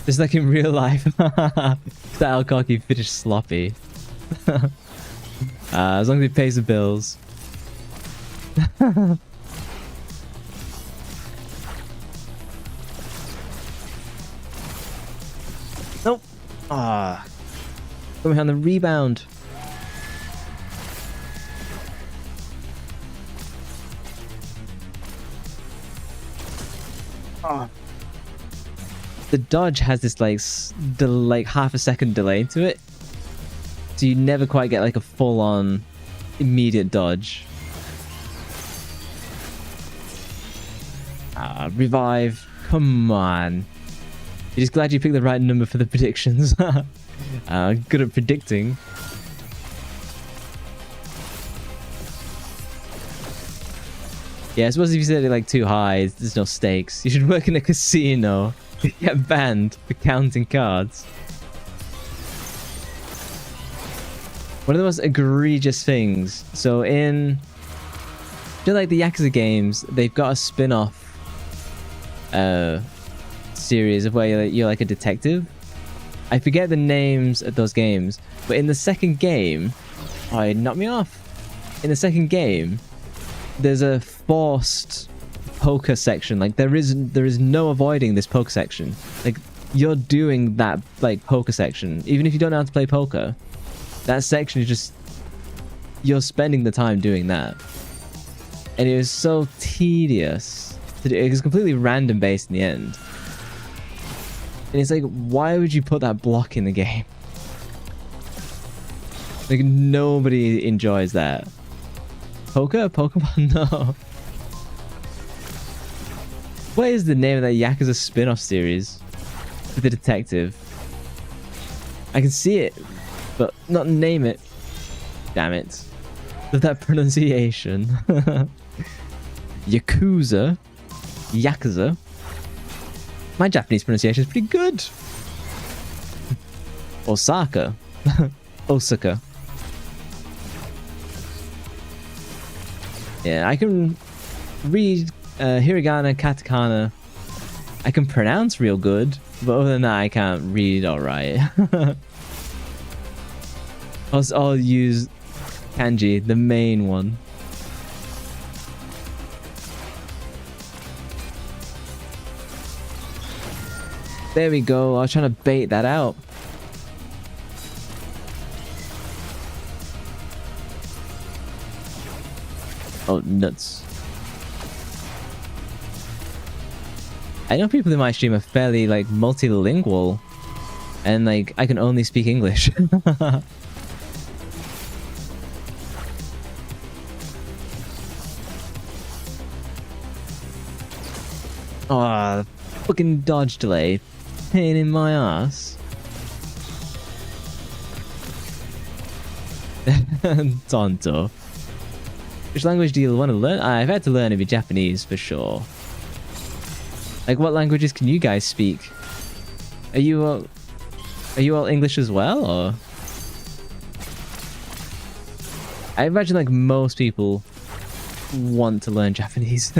Just like in real life. That Alcocky finished sloppy. As long as he pays the bills. Nope. Ah. Coming on the rebound. Ah. The dodge has this like half a second delay to it, so you never quite get like a full-on immediate dodge. Revive, come on. You're just glad you picked the right number for the predictions. Good at predicting. Yeah, I suppose if you set it like too high, there's no stakes. You should work in a casino. You get banned for counting cards. One of the most egregious things. So in... just like the Yakuza games, they've got a spin-off series of where you're like a detective. I forget the names of those games, but in the second game... oh, it knocked me off. In the second game, there's a forced poker section. Like there is no avoiding this poker section. Like you're doing that like poker section even if you don't know how to play poker. That section is just, you're spending the time doing that, and it was so tedious to do. It was completely random based in the end, and it's like, why would you put that block in the game? Like nobody enjoys that. Pokemon? No. What is the name of that Yakuza spin-off series with the detective? I can see it, but not name it. Damn it. With that pronunciation. Yakuza. My Japanese pronunciation is pretty good. Osaka. Osaka. Yeah, I can read hiragana, katakana. I can pronounce real good, but other than that, I can't read alright. I'll use kanji, the main one. There we go. I was trying to bait that out. Oh, nuts. I know people in my stream are fairly like multilingual, and like I can only speak English. Oh, fucking dodge delay. Pain in my ass. Tonto. Which language do you want to learn? I've had to learn a bit Japanese for sure. Like, what languages can you guys speak? Are you all English as well, or? I imagine like most people want to learn Japanese.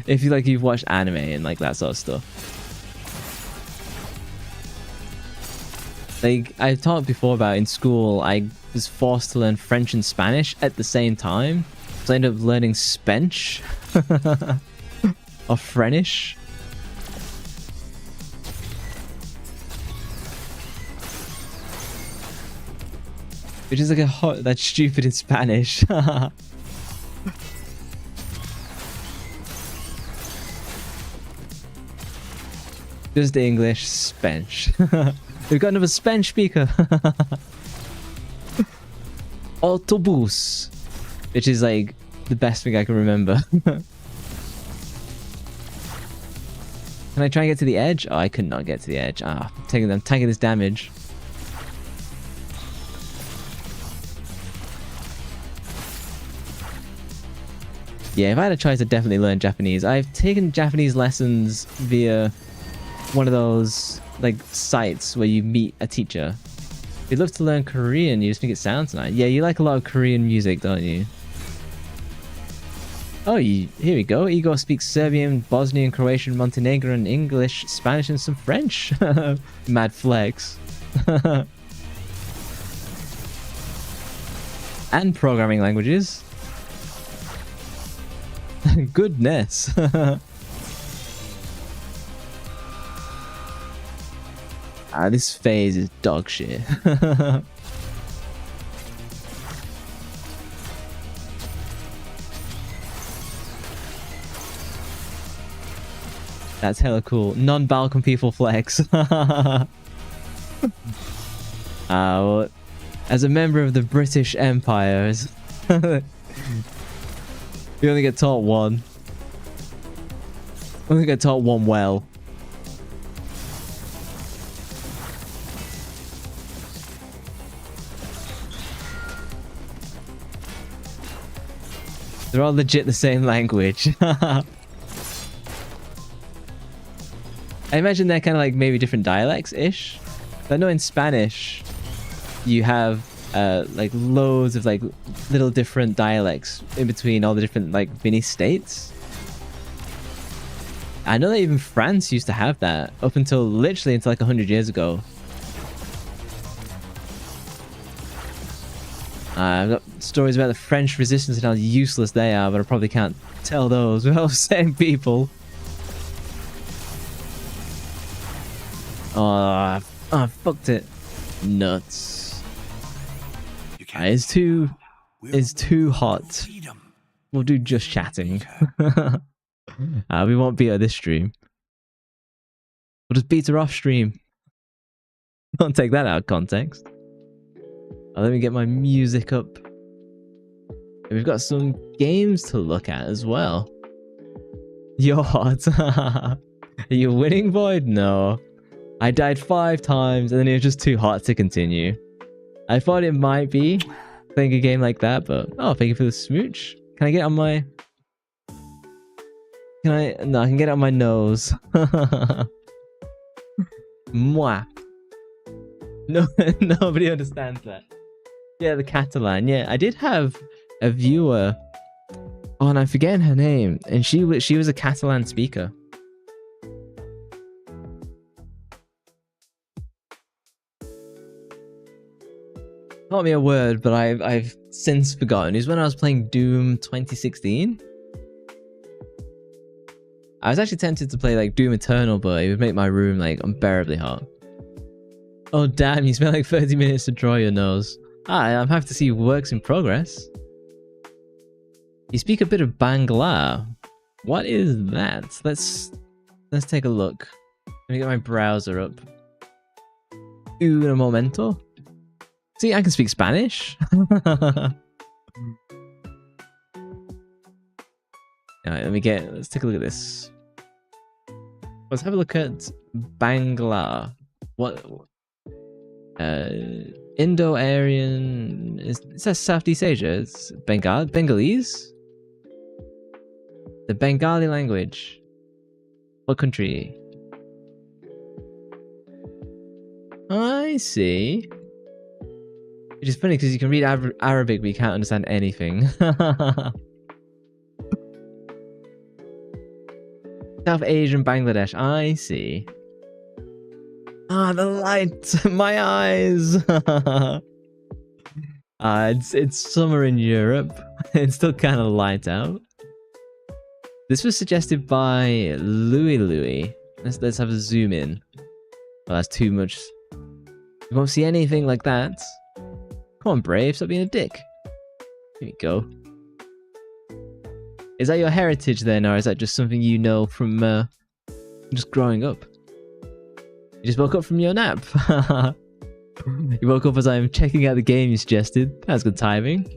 If you've watched anime and like that sort of stuff. Like I've talked before about, in school I was forced to learn French and Spanish at the same time, so I ended up learning Spench or Frenish. Which is like that's stupid in Spanish. Just English, Spench. We've got another Spench speaker. Autobus. Which is like the best thing I can remember. Can I try and get to the edge? Oh, I could not get to the edge. Ah, I'm taking this damage. Yeah, if I had a choice, I'd definitely learn Japanese. I've taken Japanese lessons via one of those like sites where you meet a teacher. If you'd love to learn Korean, you just think it sounds nice. Yeah, you like a lot of Korean music, don't you? Oh, here we go. Igor speaks Serbian, Bosnian, Croatian, Montenegrin, English, Spanish, and some French. Mad flex. And programming languages. Goodness. This phase is dog shit. That's hella cool. Non-Balkan people flex. Well, as a member of the British Empire, we only get taught one. We only get taught one well. They're all legit the same language. I imagine they're kind of like maybe different dialects-ish. I know in Spanish, you have like loads of like little different dialects in between all the different like mini states. I know that even France used to have that up until literally until like 100 years ago. I've got stories about the French resistance and how useless they are, but I probably can't tell those without saying people. Oh, I fucked it. Nuts. It's too hot. We'll do just chatting. We won't beat her this stream. We'll just beat her off stream. Don't take that out of context. Let me get my music up. We've got some games to look at as well. You're hot. Are you winning, Void? No. I died 5 times and then it was just too hot to continue. I thought it might be playing a game like that, but oh, thank you for the smooch. Can I get on my... No, I can get it on my nose. Mwah. No, nobody understands that. Yeah, the Catalan. Yeah, I did have a viewer. Oh, and I'm forgetting her name. And she was a Catalan speaker. Taught me a word, but I've since forgotten. It was when I was playing Doom 2016. I was actually tempted to play like Doom Eternal, but it would make my room like unbearably hot. Oh damn, you spent like 30 minutes to draw your nose. I'm happy to see works in progress. You speak a bit of Bangla. What is that? Let's take a look. Let me get my browser up. Un momento. See, I can speak Spanish. Alright, let's take a look at this. Let's have a look at Bangla. What? Indo-Aryan. It says Southeast Asia. It's Bengalese? The Bengali language. What country? I see. Which is funny because you can read Arabic but you can't understand anything. South Asian Bangladesh. I see. The light! My eyes! It's summer in Europe. It's still kind of light out. This was suggested by Louie. Let's have a zoom in. Well, that's too much. You won't see anything like that. Come on, Brave, stop being a dick. Here you go. Is that your heritage then, or is that just something you know from just growing up? You just woke up from your nap. You woke up as I'm checking out the game you suggested. That's good timing.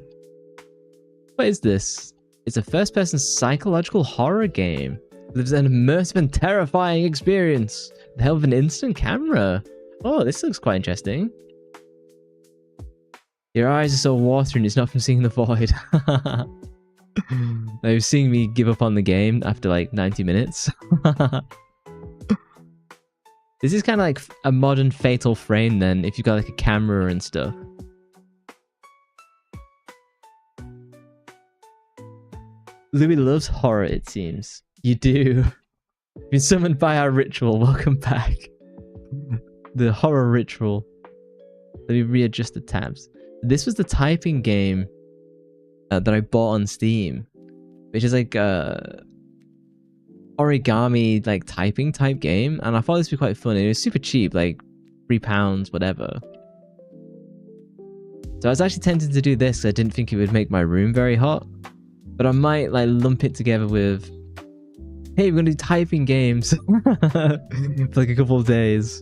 What is this? It's a first-person psychological horror game. Lives an immersive and terrifying experience. The help of an instant camera. Oh, this looks quite interesting. Your eyes are so watering, it's not from seeing the void. They're seeing me give up on the game after like 90 minutes. This is kind of like a modern Fatal Frame then, if you've got like a camera and stuff. Louis loves horror, it seems. You do. You've been summoned by our ritual. Welcome back. The horror ritual. Let me readjust the tabs. This was the typing game that I bought on Steam, which is like a origami like typing type game, and I thought this would be quite fun. It was super cheap, like £3, whatever. So I was actually tempted to do this because I didn't think it would make my room very hot, but I might like lump it together with, hey, we're gonna do typing games for like a couple of days,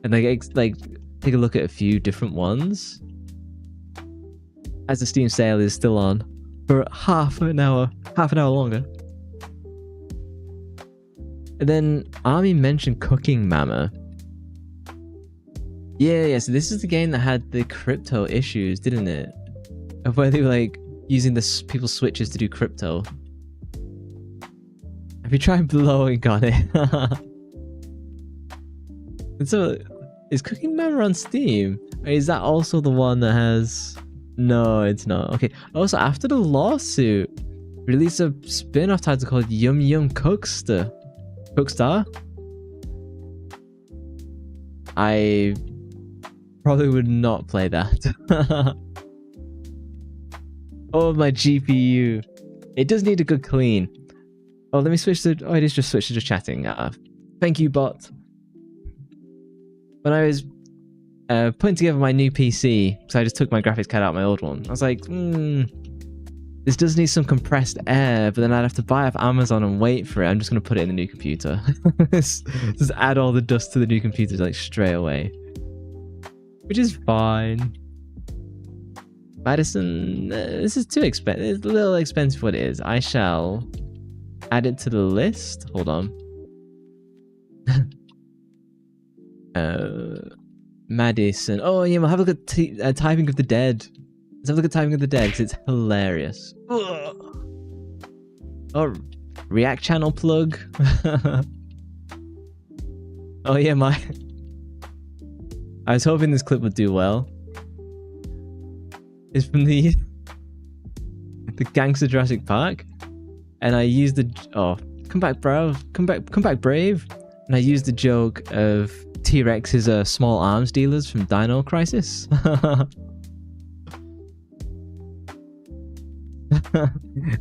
and like take a look at a few different ones. As the Steam sale is still on for half an hour longer. And then Army mentioned Cooking Mama. Yeah, so this is the game that had the crypto issues, didn't it? Of where they were like using the people's switches to do crypto. Have you tried blowing on it? And so, is Cooking Mama on Steam? Or is that also the one that has... No, it's not. Okay. Also, after the lawsuit, release a spin-off title called Yum Yum Cookstar. I probably would not play that. Oh, my GPU. It does need a good clean. Oh, let me switch to... Oh, it is just switched to just chatting. Thank you, bot. When I was putting together my new PC, because I just took my graphics card out of my old one, I was like, this does need some compressed air, but then I'd have to buy off Amazon and wait for it. I'm just going to put it in the new computer. Just add all the dust to the new computer like straight away. Which is fine. Madison, this is too expensive. It's a little expensive for what it is. I shall add it to the list. Hold on. Madison. Oh yeah, we'll have a look at Typing of the Dead. Let's have a look at Typing of the Dead because it's hilarious. Ugh. Oh, React channel plug. Oh yeah, I was hoping this clip would do well. It's from the Gangster Jurassic Park, and I used the come back brave, and I used the joke of T-Rex's small arms dealers from Dino Crisis.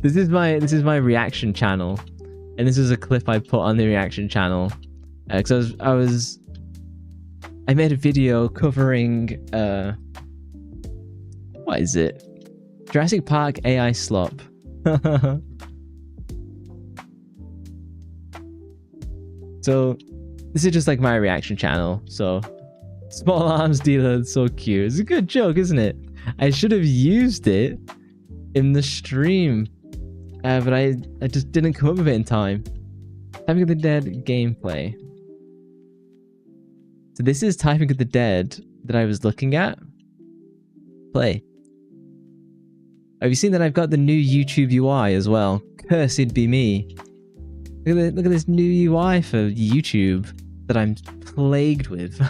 This is my reaction channel, and this is a clip I put on the reaction channel because I made a video covering what is it? Jurassic Park AI slop. So this is just like my reaction channel. So small arms dealer, so cute. It's a good joke, isn't it? I should have used it in the stream, but I just didn't come up with it in time. Typing of the Dead gameplay. So this is Typing of the Dead that I was looking at. Play. Have you seen that I've got the new YouTube UI as well? Cursed be me. Look at this new UI for YouTube that I'm plagued with.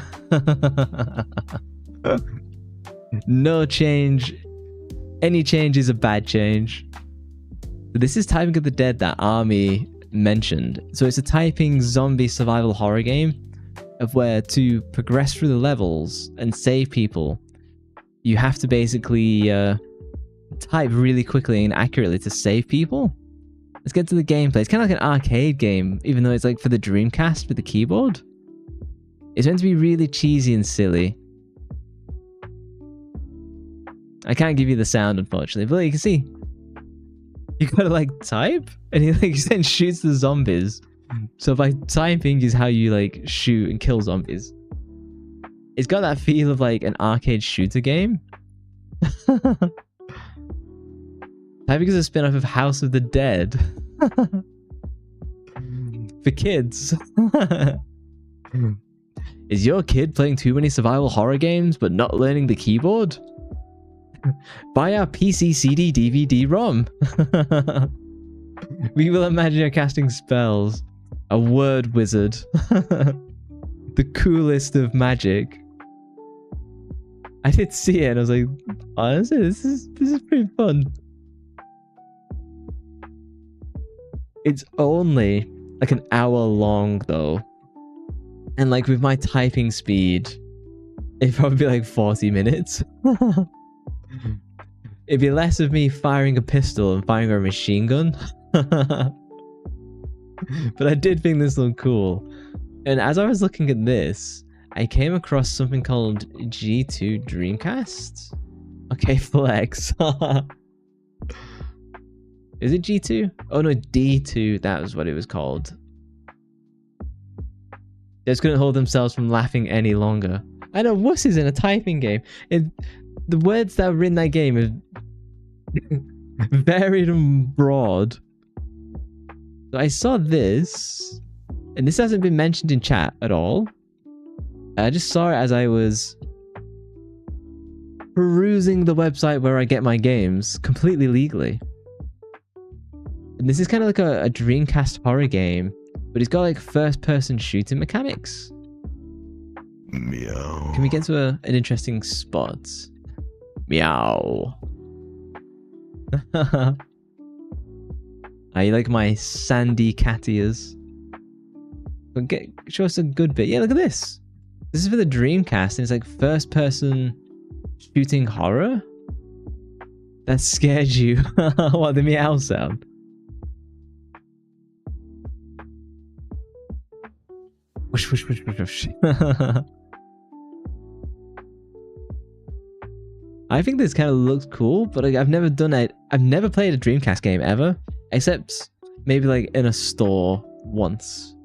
No change. Any change is a bad change. This is Typing of the Dead that Army mentioned. So it's a typing zombie survival horror game of where to progress through the levels and save people, you have to basically type really quickly and accurately to save people. Let's get to the gameplay. It's kind of like an arcade game, even though it's like for the Dreamcast with the keyboard. It's meant to be really cheesy and silly. I can't give you the sound, unfortunately, but you can see. You gotta like type, and he like then shoots the zombies. So by typing is how you like shoot and kill zombies. It's got that feel of like an arcade shooter game. Typing is a spin-off of House of the Dead. For kids. Is your kid playing too many survival horror games but not learning the keyboard? Buy our PC CD DVD ROM. We will imagine you're casting spells. A word wizard. The coolest of magic. I did see it and I was like, honestly, this is pretty fun. It's only like an hour long though. And like with my typing speed, it'd probably be like 40 minutes. It'd be less of me firing a pistol and firing a machine gun. But I did think this looked cool. And as I was looking at this, I came across something called G2 Dreamcast. Okay, flex. Is it G2? Oh no, D2. That was what it was called. They just couldn't hold themselves from laughing any longer. I know wusses in a typing game. The words that were in that game are varied and broad. So I saw this, and this hasn't been mentioned in chat at all. I just saw it as I was perusing the website where I get my games completely legally. And this is kind of like a Dreamcast horror game, but it's got like first-person shooting mechanics. Meow. Can we get to an interesting spot? Meow. I like my sandy cat ears. But show us a good bit. Yeah, look at this. This is for the Dreamcast, and it's like first-person shooting horror. That scared you. What, the meow sound? Whoosh, whoosh, whoosh, whoosh, whoosh. I think this kind of looks cool, but like, I've never done it. I've never played a Dreamcast game ever, except maybe like in a store once.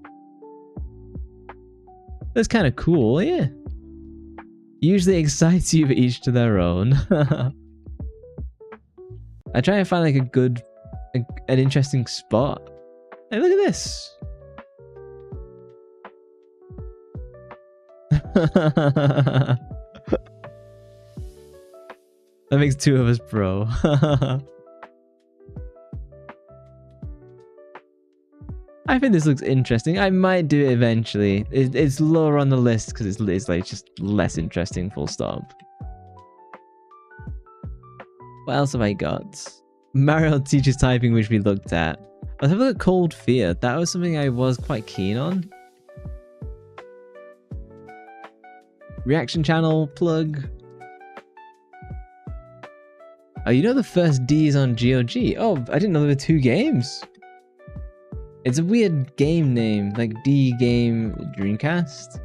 That's kind of cool, yeah. Usually excites you, but each to their own. I try and find like an interesting spot. Hey, look at this. That makes two of us, bro. I think this looks interesting. I might do it eventually. It's lower on the list because it's like just less interesting, full stop. What else have I got? Mario teaches typing, which we looked at. Let's have a look at Cold Fear. That was something I was quite keen on. Reaction channel plug. Oh, you know the first D is on GOG? Oh, I didn't know there were two games. It's a weird game name, like D Game Dreamcast.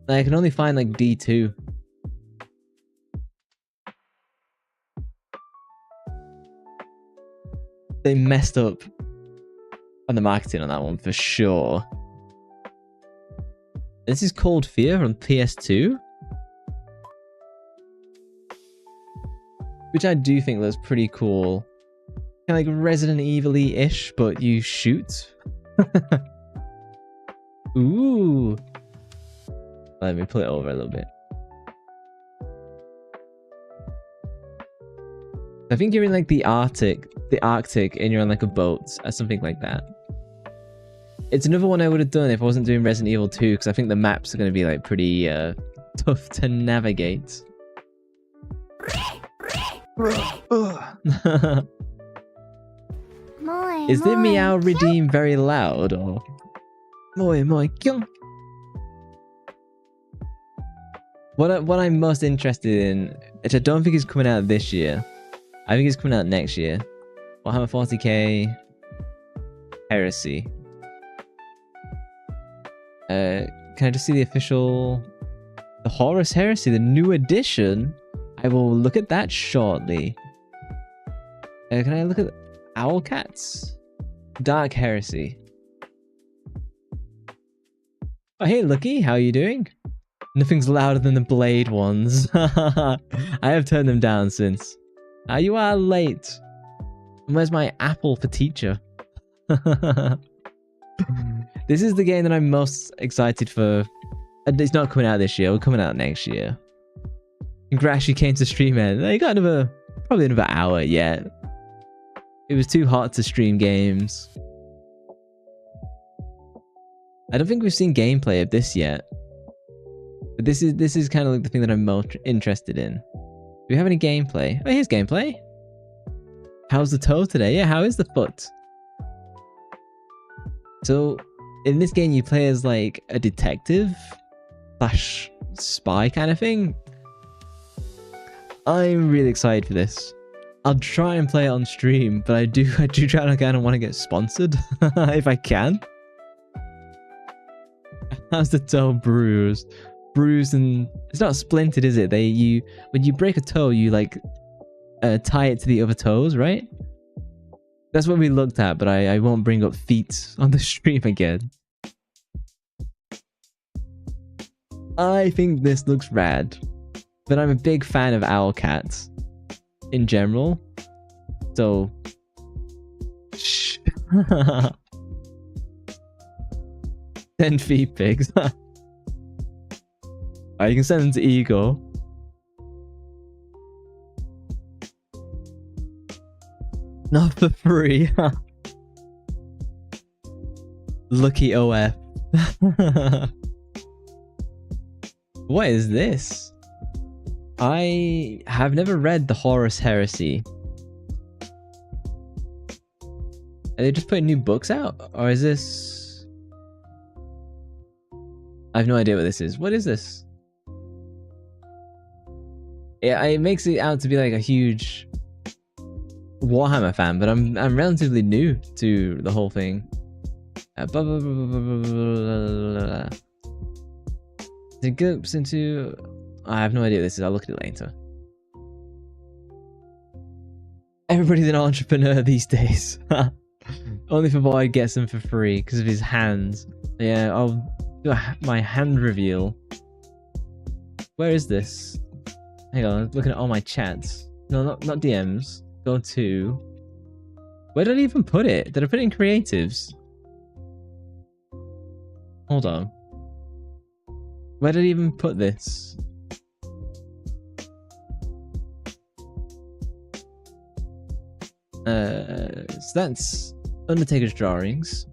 I can only find like D2. They messed up on the marketing on that one for sure. This is Cold Fear on PS2. Which I do think looks pretty cool. Kind of like Resident Evil-y-ish, but you shoot. Ooh. Let me pull it over a little bit. I think you're in like the Arctic, and you're on like a boat or something like that. It's another one I would have done if I wasn't doing Resident Evil 2, because I think the maps are going to be like pretty tough to navigate. Is the meow redeem very loud or moi kyung? What I'm most interested in, which I don't think is coming out this year. I think it's coming out next year. Warhammer 40k Heresy. Can I just see the official... The Horus Heresy, the new edition? I will look at that shortly. Can I look at Owl Cats? Dark Heresy. Oh, hey, Lucky, how are you doing? Nothing's louder than the Blade ones. I have turned them down since. You are late. And where's my apple for teacher? This is the game that I'm most excited for. It's not coming out this year. We're coming out next year. Congrats, you came to stream, man. You got probably another hour yet. It was too hot to stream games. I don't think we've seen gameplay of this yet. But this is kind of like the thing that I'm most interested in. Do we have any gameplay? Oh, here's gameplay. How's the toe today? Yeah, how is the foot? So, in this game, you play as like a detective slash spy kind of thing. I'm really excited for this. I'll try and play it on stream, but I do try to kind of want to get sponsored if I can. How's the toe bruised? Bruised, and it's not splintered, is it? When you break a toe, you like tie it to the other toes, right? That's what we looked at, but I won't bring up feet on the stream again. I think this looks rad, but I'm a big fan of owl cats in general. So, 10 feet pigs. Alright, you can send them to Eagle. Not for free. Lucky OF. What is this? I have never read the Horus Heresy. Are they just putting new books out? Or is this... I have no idea what this is. What is this? Yeah, it makes it out to be like a huge Warhammer fan, but I'm relatively new to the whole thing. It goes into... I have no idea what this is. I'll look at it later. Everybody's an entrepreneur these days. Only for boy gets them for free because of his hands. Yeah, I'll do my hand reveal. Where is this? Hang on, I'm looking at all my chats. No, not DMs. Go to... Where did I even put it? Did I put it in creatives? Hold on. Where did I even put this? So that's Undertaker's drawings.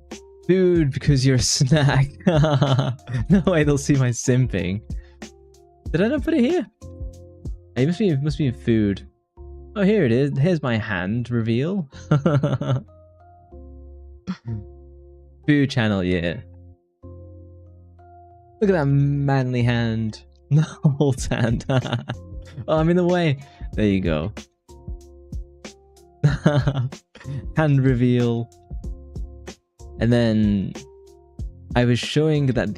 Food because you're a snack. No way they'll see my simping. Did I not put it here? It must be in food. Oh, here it is. Here's my hand reveal. Food channel, yeah. Look at that manly hand. No, old hand. Oh, I'm in the way. There you go. Hand reveal. And then I was showing that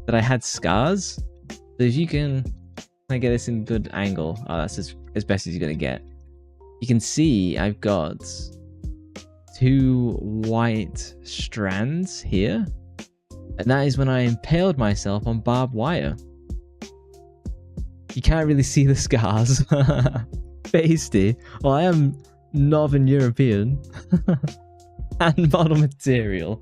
I had scars. So if you can get this in good angle. Oh, that's as best as you're gonna get. You can see I've got 2 white strands here. And that is when I impaled myself on barbed wire. You can't really see the scars. Pasty. Well, I am Northern European. And model material.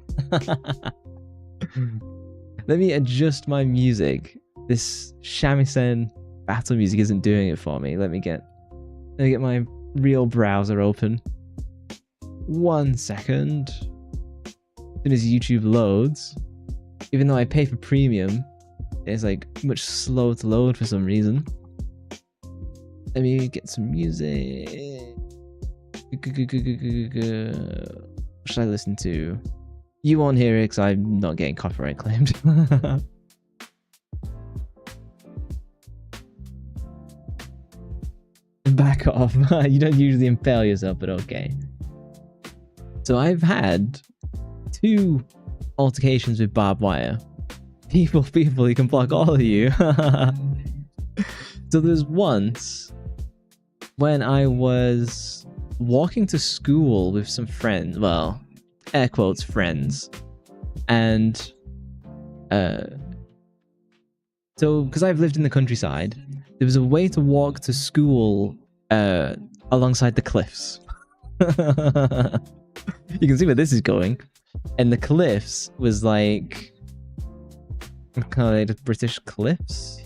Let me adjust my music. This shamisen battle music isn't doing it for me. Let me get my real browser open. 1 second. As soon as YouTube loads. Even though I pay for premium, it's like much slow to load for some reason. Let me get some music. What should I listen to? You won't hear it because I'm not getting copyright claimed. Back off. You don't usually impale yourself, but okay. So I've had 2 altercations with barbed wire. People, you can block all of you. So there's once when I was walking to school with some friends, well, air quotes friends, and so because I've lived in the countryside, there was a way to walk to school alongside the cliffs. You can see where this is going. And the cliffs was like... kind of like the British cliffs?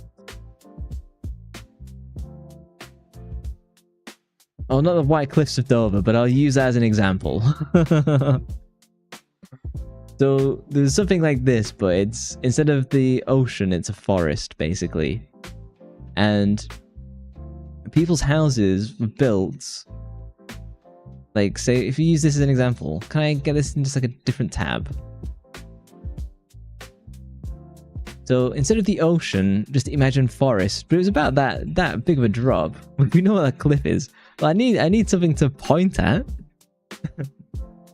Oh, not the White Cliffs of Dover, but I'll use that as an example. So there's something like this, but it's instead of the ocean, it's a forest, basically. And people's houses were built... Like, say, if you use this as an example, can I get this in just like a different tab? So instead of the ocean, just imagine forest, but it was about that big of a drop. We know what a cliff is. But I need something to point at.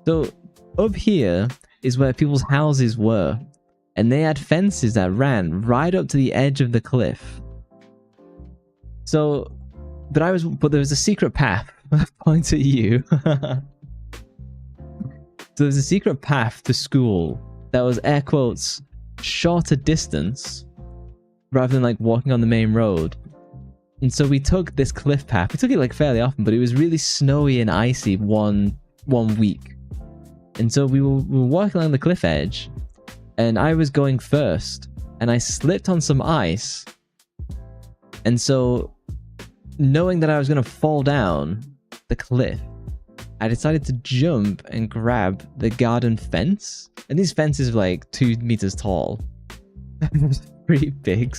So up here is where people's houses were, and they had fences that ran right up to the edge of the cliff. So, but there was a secret path. Point at you. So there's a secret path to school that was air quotes shorter distance rather than like walking on the main road. And so we took this cliff path. We took it like fairly often, but it was really snowy and icy one week. And so we were walking along the cliff edge, and I was going first, and I slipped on some ice. And so, knowing that I was going to fall down the cliff, I decided to jump and grab the garden fence. And these fences are like 2 meters tall. Pretty big.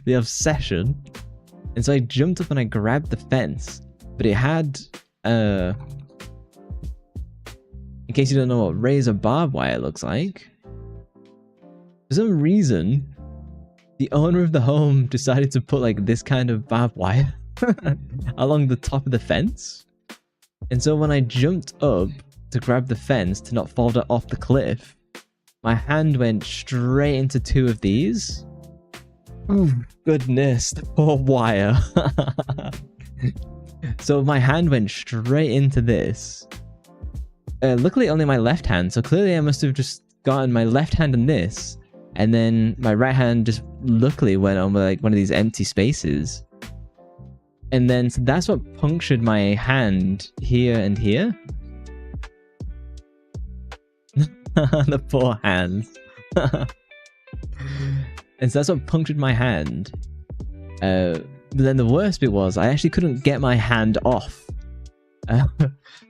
The obsession. And so I jumped up and I grabbed the fence. But it had, in case you don't know what razor barbed wire looks like, for some reason, the owner of the home decided to put like this kind of barbed wire along the top of the fence. And so when I jumped up to grab the fence to not fall off the cliff, my hand went straight into 2 of these. Oh, goodness, the poor wire. So my hand went straight into this. Luckily only my left hand, so clearly I must have just gotten my left hand on this, and then my right hand just luckily went on like one of these empty spaces. And then so that's what punctured my hand here and here. The poor hands. And so that's what punctured my hand. But then the worst bit was I actually couldn't get my hand off.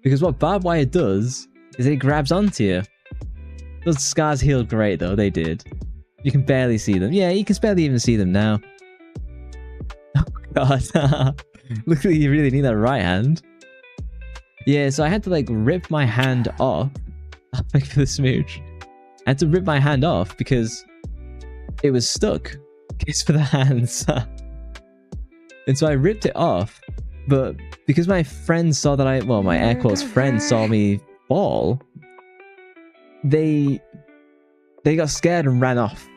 Because what barbed wire does is it grabs onto you. Those scars healed great though, they did. You can barely see them. Yeah, you can barely even see them now. Oh god. Luckily you really need that right hand. Yeah, so I had to like rip my hand off. Thank you for the smooch. I had to rip my hand off because it was stuck. Case for the hands. And so I ripped it off, but because my friends saw that my air quotes friends saw me fall, they got scared and ran off.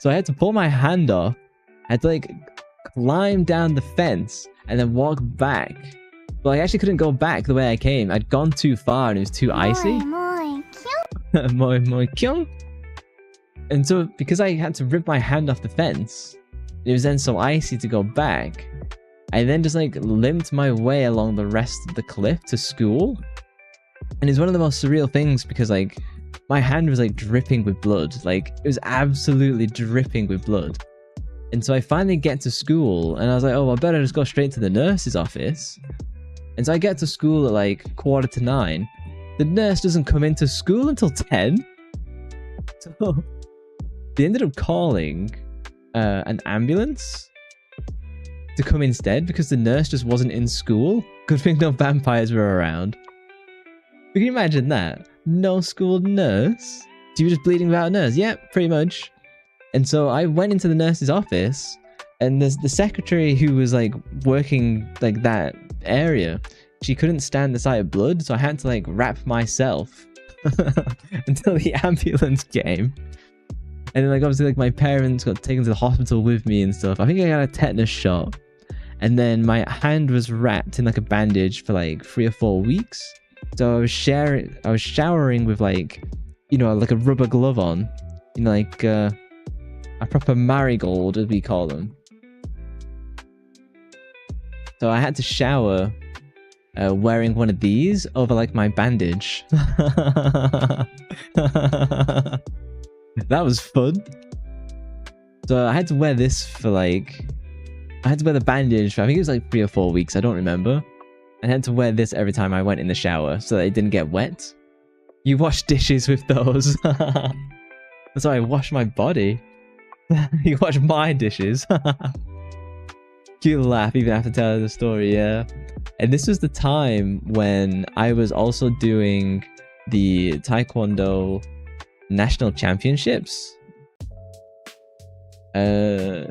So I had to pull my hand off. I had to like climb down the fence and then walk back. But I actually couldn't go back the way I came. I'd gone too far and it was too icy. Moi kyung. And so because I had to rip my hand off the fence, it was then so icy to go back, I then just like limped my way along the rest of the cliff to school. And it's one of the most surreal things because like my hand was like dripping with blood. Like it was absolutely dripping with blood. And so I finally get to school and I was like, oh, I better just go straight to the nurse's office. And so I get to school at like 9:15. The nurse doesn't come into school until 10. So they ended up calling an ambulance to come instead because the nurse just wasn't in school. Good thing no vampires were around. Can you imagine that? No school nurse? So you were just bleeding without a nurse? Yeah, pretty much. And so I went into the nurse's office, and the secretary who was like working like that area, she couldn't stand the sight of blood, so I had to like wrap myself until the ambulance came. And then like obviously like my parents got taken to the hospital with me and stuff. I think I got a tetanus shot. And then my hand was wrapped in like a bandage for like 3 or 4 weeks. So I was showering with like, you know, like a rubber glove on. You know, like a proper marigold, as we call them. So I had to shower wearing one of these over like my bandage. That was fun. So I had to wear this for like, I had to wear the bandage for, I think it was like 3 or 4 weeks, I don't remember. I had to wear this every time I went in the shower so that it didn't get wet. You wash dishes with those. That's why I wash my body. You wash my dishes. Cute laugh even after telling the story, yeah. And this was the time when I was also doing the Taekwondo National Championships. UK,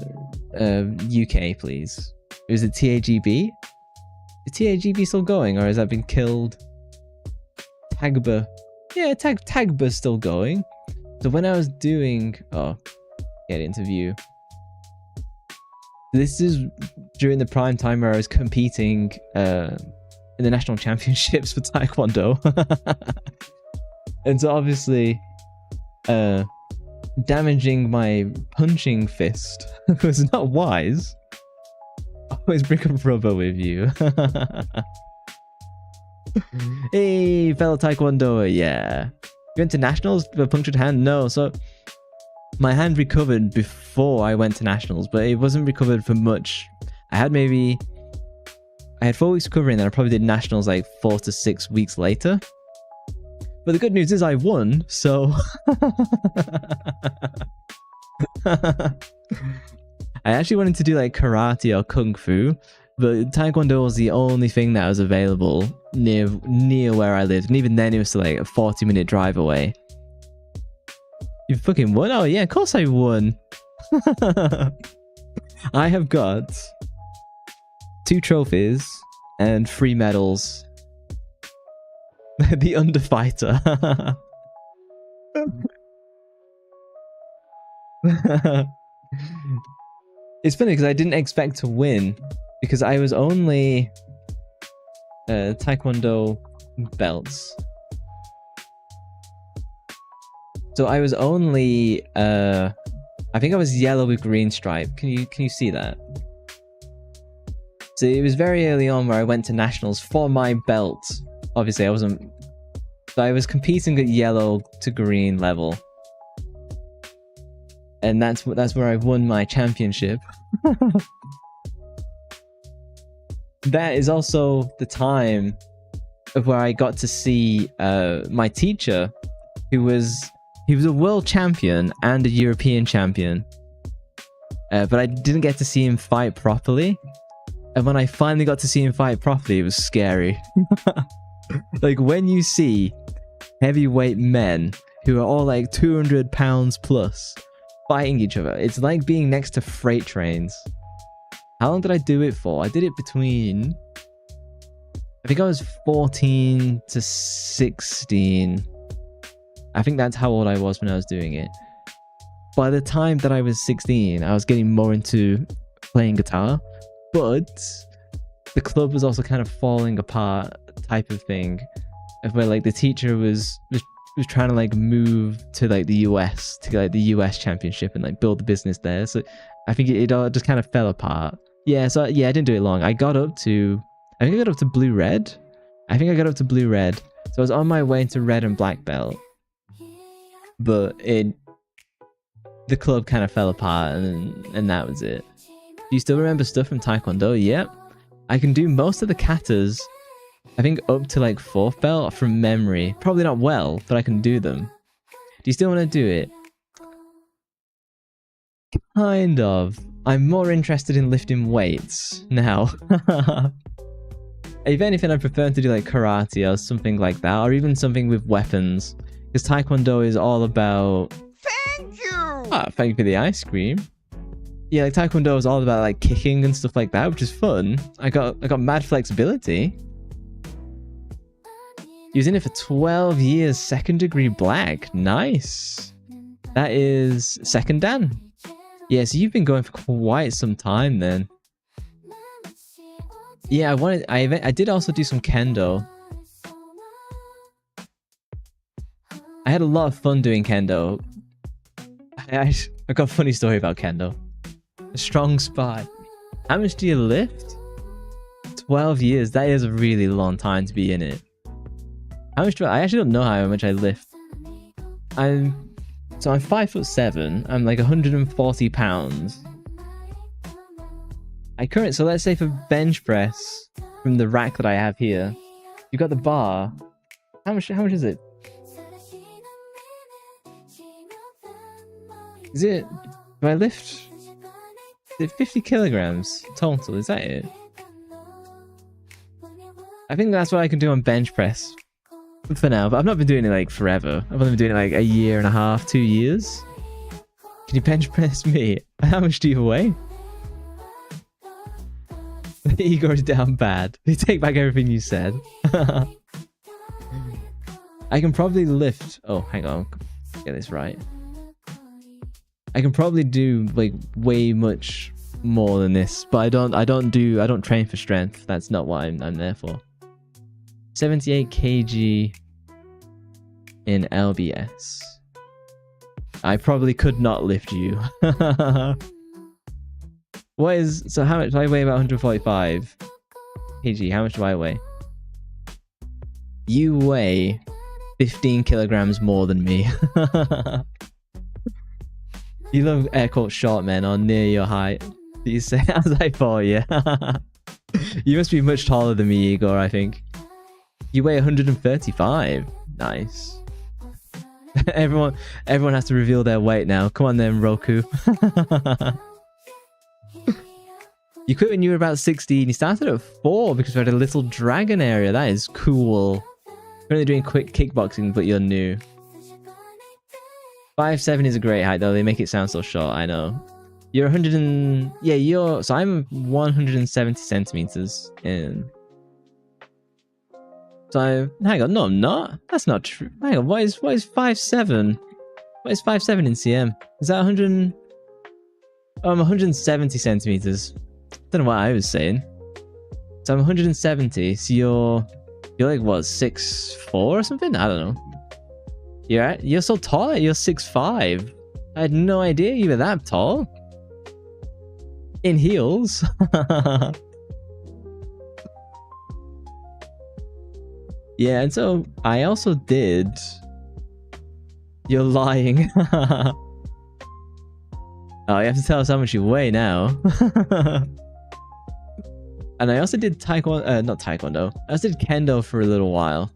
please. Was it TAGB? Is TAGB still going, or has that been killed? Tagba. Yeah, Tagba's still going. So when I was doing... Oh, get into view. This is during the prime time where I was competing in the national championships for Taekwondo. And so obviously, damaging my punching fist was not wise. Always bring a rubber with you. Hey, fellow Taekwondoer, yeah. You went to nationals with a punctured hand? No, so my hand recovered before I went to nationals, but it wasn't recovered for much. I had 4 weeks recovery, and then I probably did nationals like 4 to 6 weeks later. But the good news is I won, so... I actually wanted to do like karate or kung fu, but Taekwondo was the only thing that was available near where I lived, and even then it was still like a 40-minute drive away. You fucking won? Oh yeah, of course I won. I have got 2 trophies and 3 medals. The underfighter. It's funny because I didn't expect to win, because I was only Taekwondo belts. So I was only I think I was yellow with green stripe. Can you see that? So it was very early on where I went to nationals for my belt. Obviously I wasn't, so I was competing at yellow to green level. And that's where I won my championship. That is also the time of where I got to see my teacher, he was a world champion and a European champion. But I didn't get to see him fight properly. And when I finally got to see him fight properly, it was scary. Like when you see heavyweight men who are all like 200 pounds plus fighting each other, it's like being next to freight trains. How long did I do it for? I did it between, I think I was 14 to 16. I think that's how old I was when I was doing it. By the time that I was 16, I was getting more into playing guitar, but the club was also kind of falling apart type of thing, where like the teacher was trying to like move to like the US to get like the US championship and like build the business there. So I think it all just kind of fell apart. Yeah, so yeah, I didn't do it long. I got up to, I think I got up to blue red. I think I got up to blue red. So I was on my way to red and black belt, but the club kind of fell apart, and that was it. Do you still remember stuff from Taekwondo? Yep. I can do most of the katas, I think up to like 4th belt from memory. Probably not well, but I can do them. Do you still want to do it? Kind of. I'm more interested in lifting weights now. If anything, I prefer to do like karate or something like that, or even something with weapons. Because Taekwondo is all about... Thank you! Ah, thank you for the ice cream. Yeah, like Taekwondo is all about like kicking and stuff like that, which is fun. I got mad flexibility. He was in it for 12 years, 2nd degree black. Nice. That is 2nd Dan. Yeah, so you've been going for quite some time then. Yeah, I did also do some kendo. I had a lot of fun doing kendo. I got a funny story about kendo. A strong spy. How much do you lift? 12 years. That is a really long time to be in it. How much do I actually don't know how much I lift. I'm 5'7". I'm like 140 pounds. So let's say for bench press from the rack that I have here, you got the bar. How much is it? Do I lift? Is it 50 kilograms total? Is that it? I think that's what I can do on bench press for now, but I've not been doing it like forever. I've only been doing it like a year and a half, 2 years. Can you bench press me? How much do you weigh? The ego is down bad. You take back everything you said. I can probably lift. Oh, hang on. Get this right. I can probably do like way much more than this, but I don't train for strength. That's not what I'm there for. 78 kg in LBS. I probably could not lift you. So how much do I weigh? About 145 kg. How much do I weigh? You weigh 15 kilograms more than me. You love air quote short men or near your height. You say as I fall, yeah. You must be much taller than me, Igor, I think. You weigh 135. Nice. Everyone has to reveal their weight now. Come on then, Roku. You quit when you were about 16. You started at 4 because we had a little dragon area. That is cool. You're only doing quick kickboxing, but you're new. 5'7" is a great height though. They make it sound so short. I know. You're 100 and... Yeah, so I'm 170 centimeters in... So hang on, no I'm not. That's not true. Hang on, what is 5'7"? What is 5'7" in cm? Is that 100? Oh, I'm 170 centimeters. Don't know what I was saying. So I'm 170. So you're like what, 6'4" or something? I don't know. You're so tall. You're 6'5". I had no idea you were that tall. In heels. Yeah, and so I also did... You're lying. Oh, you have to tell us how much you weigh now. And I also did not taekwondo. I also did kendo for a little while,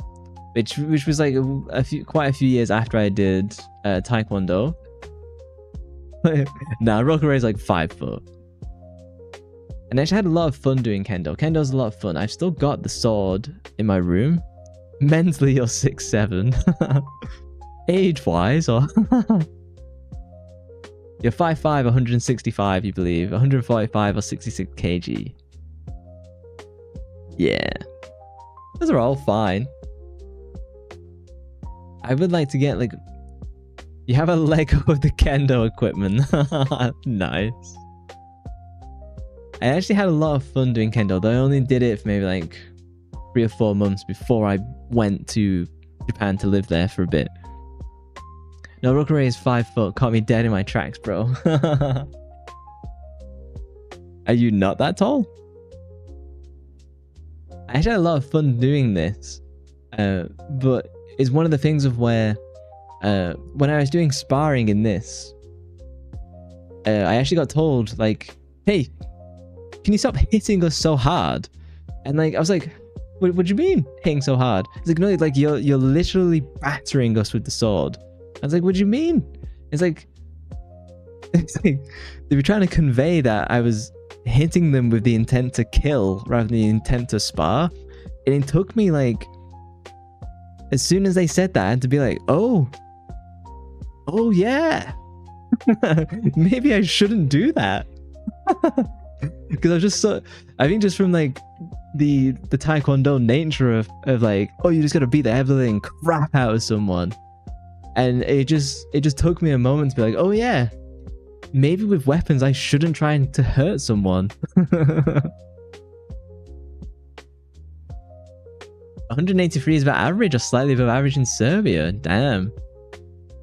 which was like quite a few years after I did taekwondo. Nah, Rokuray is like 5 foot. And I actually had a lot of fun doing kendo. Kendo's a lot of fun. I've still got the sword in my room. Mentally, you're 6'7". Age-wise, or... You're 5'5", 165, you believe. 145 or 66 kg. Yeah. Those are all fine. I would like to get, like... You have a Lego of the kendo equipment. Nice. I actually had a lot of fun doing kendo, though I only did it for maybe, like... 3 or 4 months before I went to Japan to live there for a bit. No, Rokuray is 5 foot. Caught me dead in my tracks, bro. Are you not that tall? I actually had a lot of fun doing this. But it's one of the things of where... when I was doing sparring in this... I actually got told, like... Hey, can you stop hitting us so hard? And like, I was like... What do you mean hitting so hard? It's like, no, like you're literally battering us with the sword. I was like, what do you mean? It's like they were trying to convey that I was hitting them with the intent to kill rather than the intent to spar. And it took me like, as soon as they said that, I had to be like, oh yeah, maybe I shouldn't do that. Because I was just so, I think just from like the taekwondo nature of like, oh, you just gotta beat the ever-living crap out of someone, and it just took me a moment to be like, oh yeah, maybe with weapons I shouldn't try to hurt someone. 183 is about average or slightly above average in Serbia. Damn.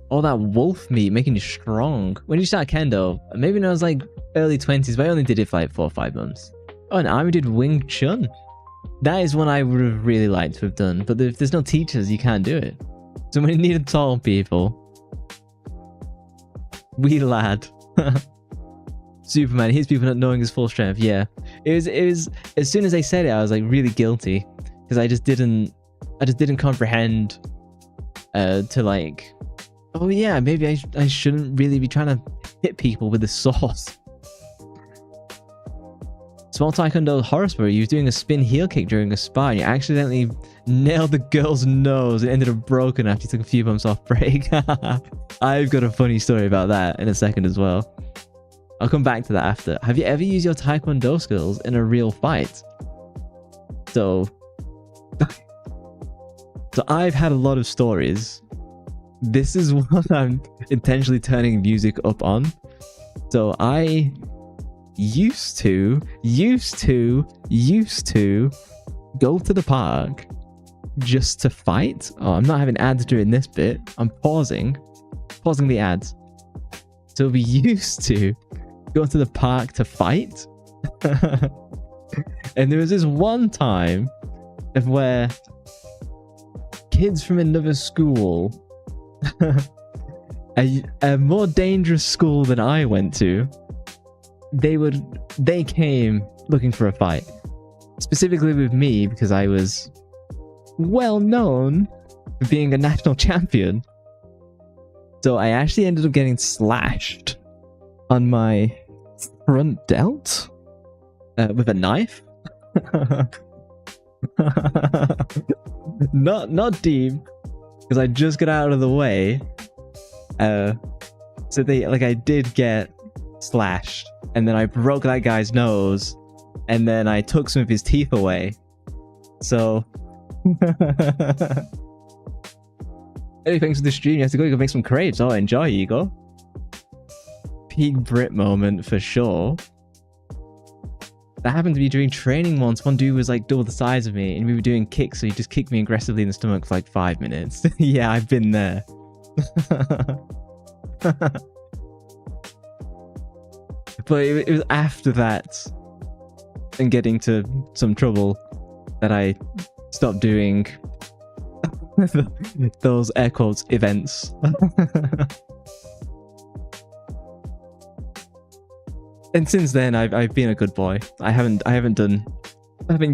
All that wolf meat making you strong. When did you start kendo? Maybe when I was like early 20s, but I only did it for like 4 or 5 months. Oh, and Army did Wing Chun. That is one I would have really liked to have done, but if there's no teachers, you can't do it. So we needed tall people. Wee lad. Superman, hits people not knowing his full strength. Yeah, it was as soon as they said it, I was like really guilty because I just didn't comprehend to like, oh yeah, maybe I shouldn't really be trying to hit people with a sword. Small Taekwondo horror story. You were doing a spin heel kick during a spar and you accidentally nailed the girl's nose. It ended up broken after you took a few bumps off break. I've got a funny story about that in a second as well. I'll come back to that after. Have you ever used your Taekwondo skills in a real fight? So I've had a lot of stories. This is what I'm intentionally turning music up on. So I used to go to the park just to fight. Oh, I'm not having ads during this bit. I'm pausing the ads. So we used to go to the park to fight. And there was this one time of where kids from another school, a more dangerous school than I went to, they came looking for a fight. Specifically with me, because I was well known for being a national champion. So I actually ended up getting slashed on my front delt with a knife. not deep, because I just got out of the way. So I did get slashed, and then I broke that guy's nose, and then I took some of his teeth away. So hey, thanks for the stream. You have to go make some crepes. Oh, enjoy, Ego. Peak Brit moment for sure. That happened to me during training once. One dude was like double the size of me, and we were doing kicks, so he just kicked me aggressively in the stomach for like 5 minutes. Yeah, I've been there. But it was after that and getting to some trouble that I stopped doing those air quotes events. And since then I've been a good boy. I haven't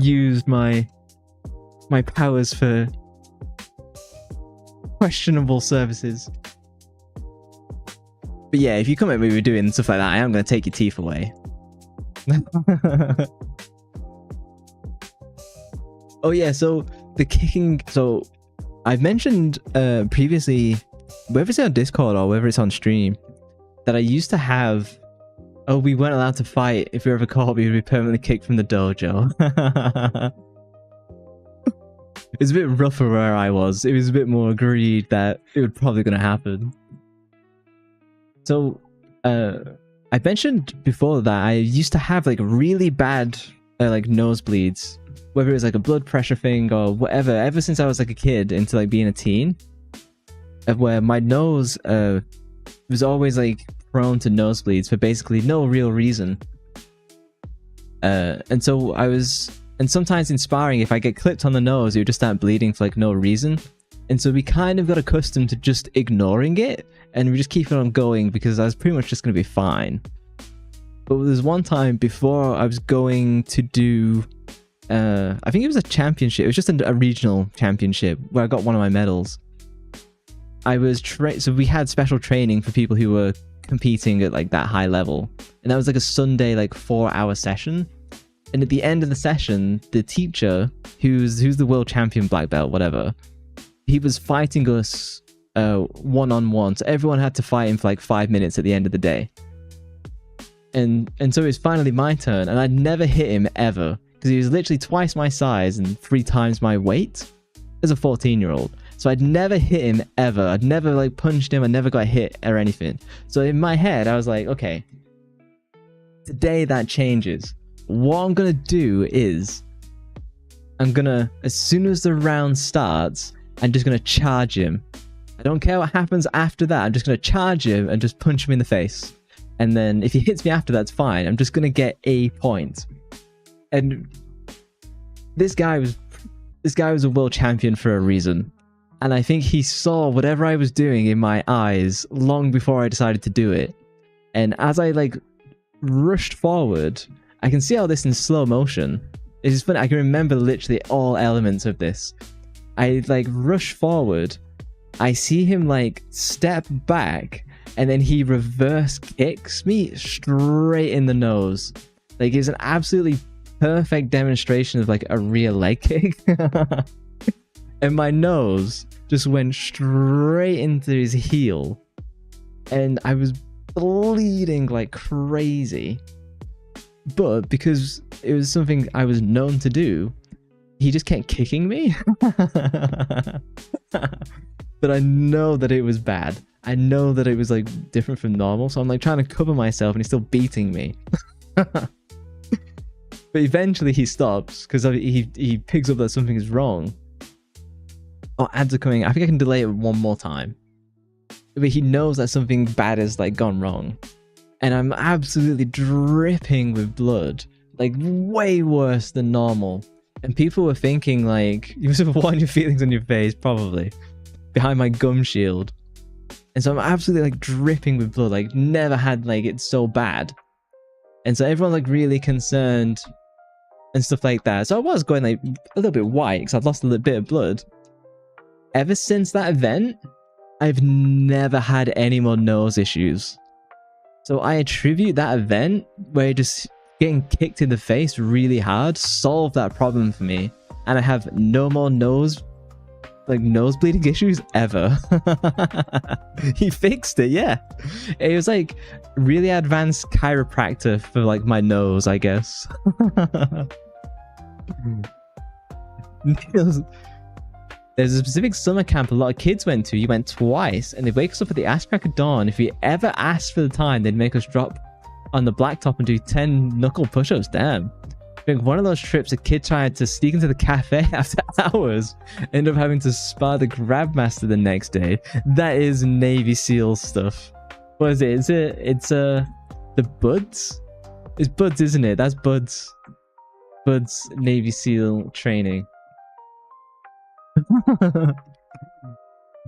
used my powers for questionable services. But yeah, if you come at me with doing stuff like that, I am going to take your teeth away. Oh yeah, so the kicking... So I've mentioned previously, whether it's on Discord or whether it's on stream, that I used to have... Oh, we weren't allowed to fight. If we were ever caught, we would be permanently kicked from the dojo. It's a bit rougher where I was. It was a bit more agreed that it was probably going to happen. So, I mentioned before that I used to have like really bad like nosebleeds, whether it was like a blood pressure thing or whatever, ever since I was like a kid into like being a teen, where my nose was always like prone to nosebleeds for basically no real reason. And so and sometimes in sparring, if I get clipped on the nose, it would just start bleeding for like no reason. And so we kind of got accustomed to just ignoring it, and we just keep it on going because I was pretty much just going to be fine. But there's one time before I was going to do, I think it was a championship. It was just a regional championship where I got one of my medals. I was so we had special training for people who were competing at like that high level, and that was like a Sunday like 4-hour session. And at the end of the session, the teacher, who's the world champion black belt, whatever, he was fighting us one-on-one. So everyone had to fight him for like 5 minutes at the end of the day. And so it was finally my turn, and I'd never hit him ever because he was literally twice my size and 3 times my weight as a 14-year-old. So I'd never hit him ever. I'd never like punched him. I never got hit or anything. So in my head, I was like, okay, today that changes. What I'm gonna do is I'm gonna, as soon as the round starts, I'm just gonna charge him. I don't care what happens after that. I'm just gonna charge him and just punch him in the face. And then if he hits me after, that's fine. I'm just gonna get a point. And this guy was a world champion for a reason. And I think he saw whatever I was doing in my eyes long before I decided to do it. And as I like rushed forward, I can see all this in slow motion. It's just funny, I can remember literally all elements of this. I like rush forward, I see him like step back, and then he reverse kicks me straight in the nose. Like, it's an absolutely perfect demonstration of like a real leg kick. And my nose just went straight into his heel. And I was bleeding like crazy. But because it was something I was known to do, he just kept kicking me. But I know that it was bad. I know that it was like different from normal. So I'm like trying to cover myself and he's still beating me. But eventually he stops because he picks up that something is wrong. Oh, ads are coming. I think I can delay it one more time. But he knows that something bad has like gone wrong. And I'm absolutely dripping with blood. Like way worse than normal. And people were thinking like, you must have worn your feelings on your face, probably. Behind my gum shield. And so I'm absolutely like dripping with blood. Like never had like it so bad. And so everyone like really concerned and stuff like that. So I was going like a little bit white because I'd lost a little bit of blood. Ever since that event, I've never had any more nose issues. So I attribute that event where just getting kicked in the face really hard solved that problem for me. And I have no more nose bleeding issues ever. He fixed it, yeah. It was like really advanced chiropractor for like my nose, I guess. There's a specific summer camp a lot of kids went to. You went twice, and they wake us up at the ass crack of dawn. If we ever asked for the time, they'd make us drop on the blacktop and do 10 knuckle push-ups. Damn. I think one of those trips, a kid tried to sneak into the cafe after hours, ended up having to spar the Grabmaster the next day. That is Navy SEAL stuff. What is it? It's the Buds? It's Buds, isn't it? That's Buds. Buds Navy SEAL training.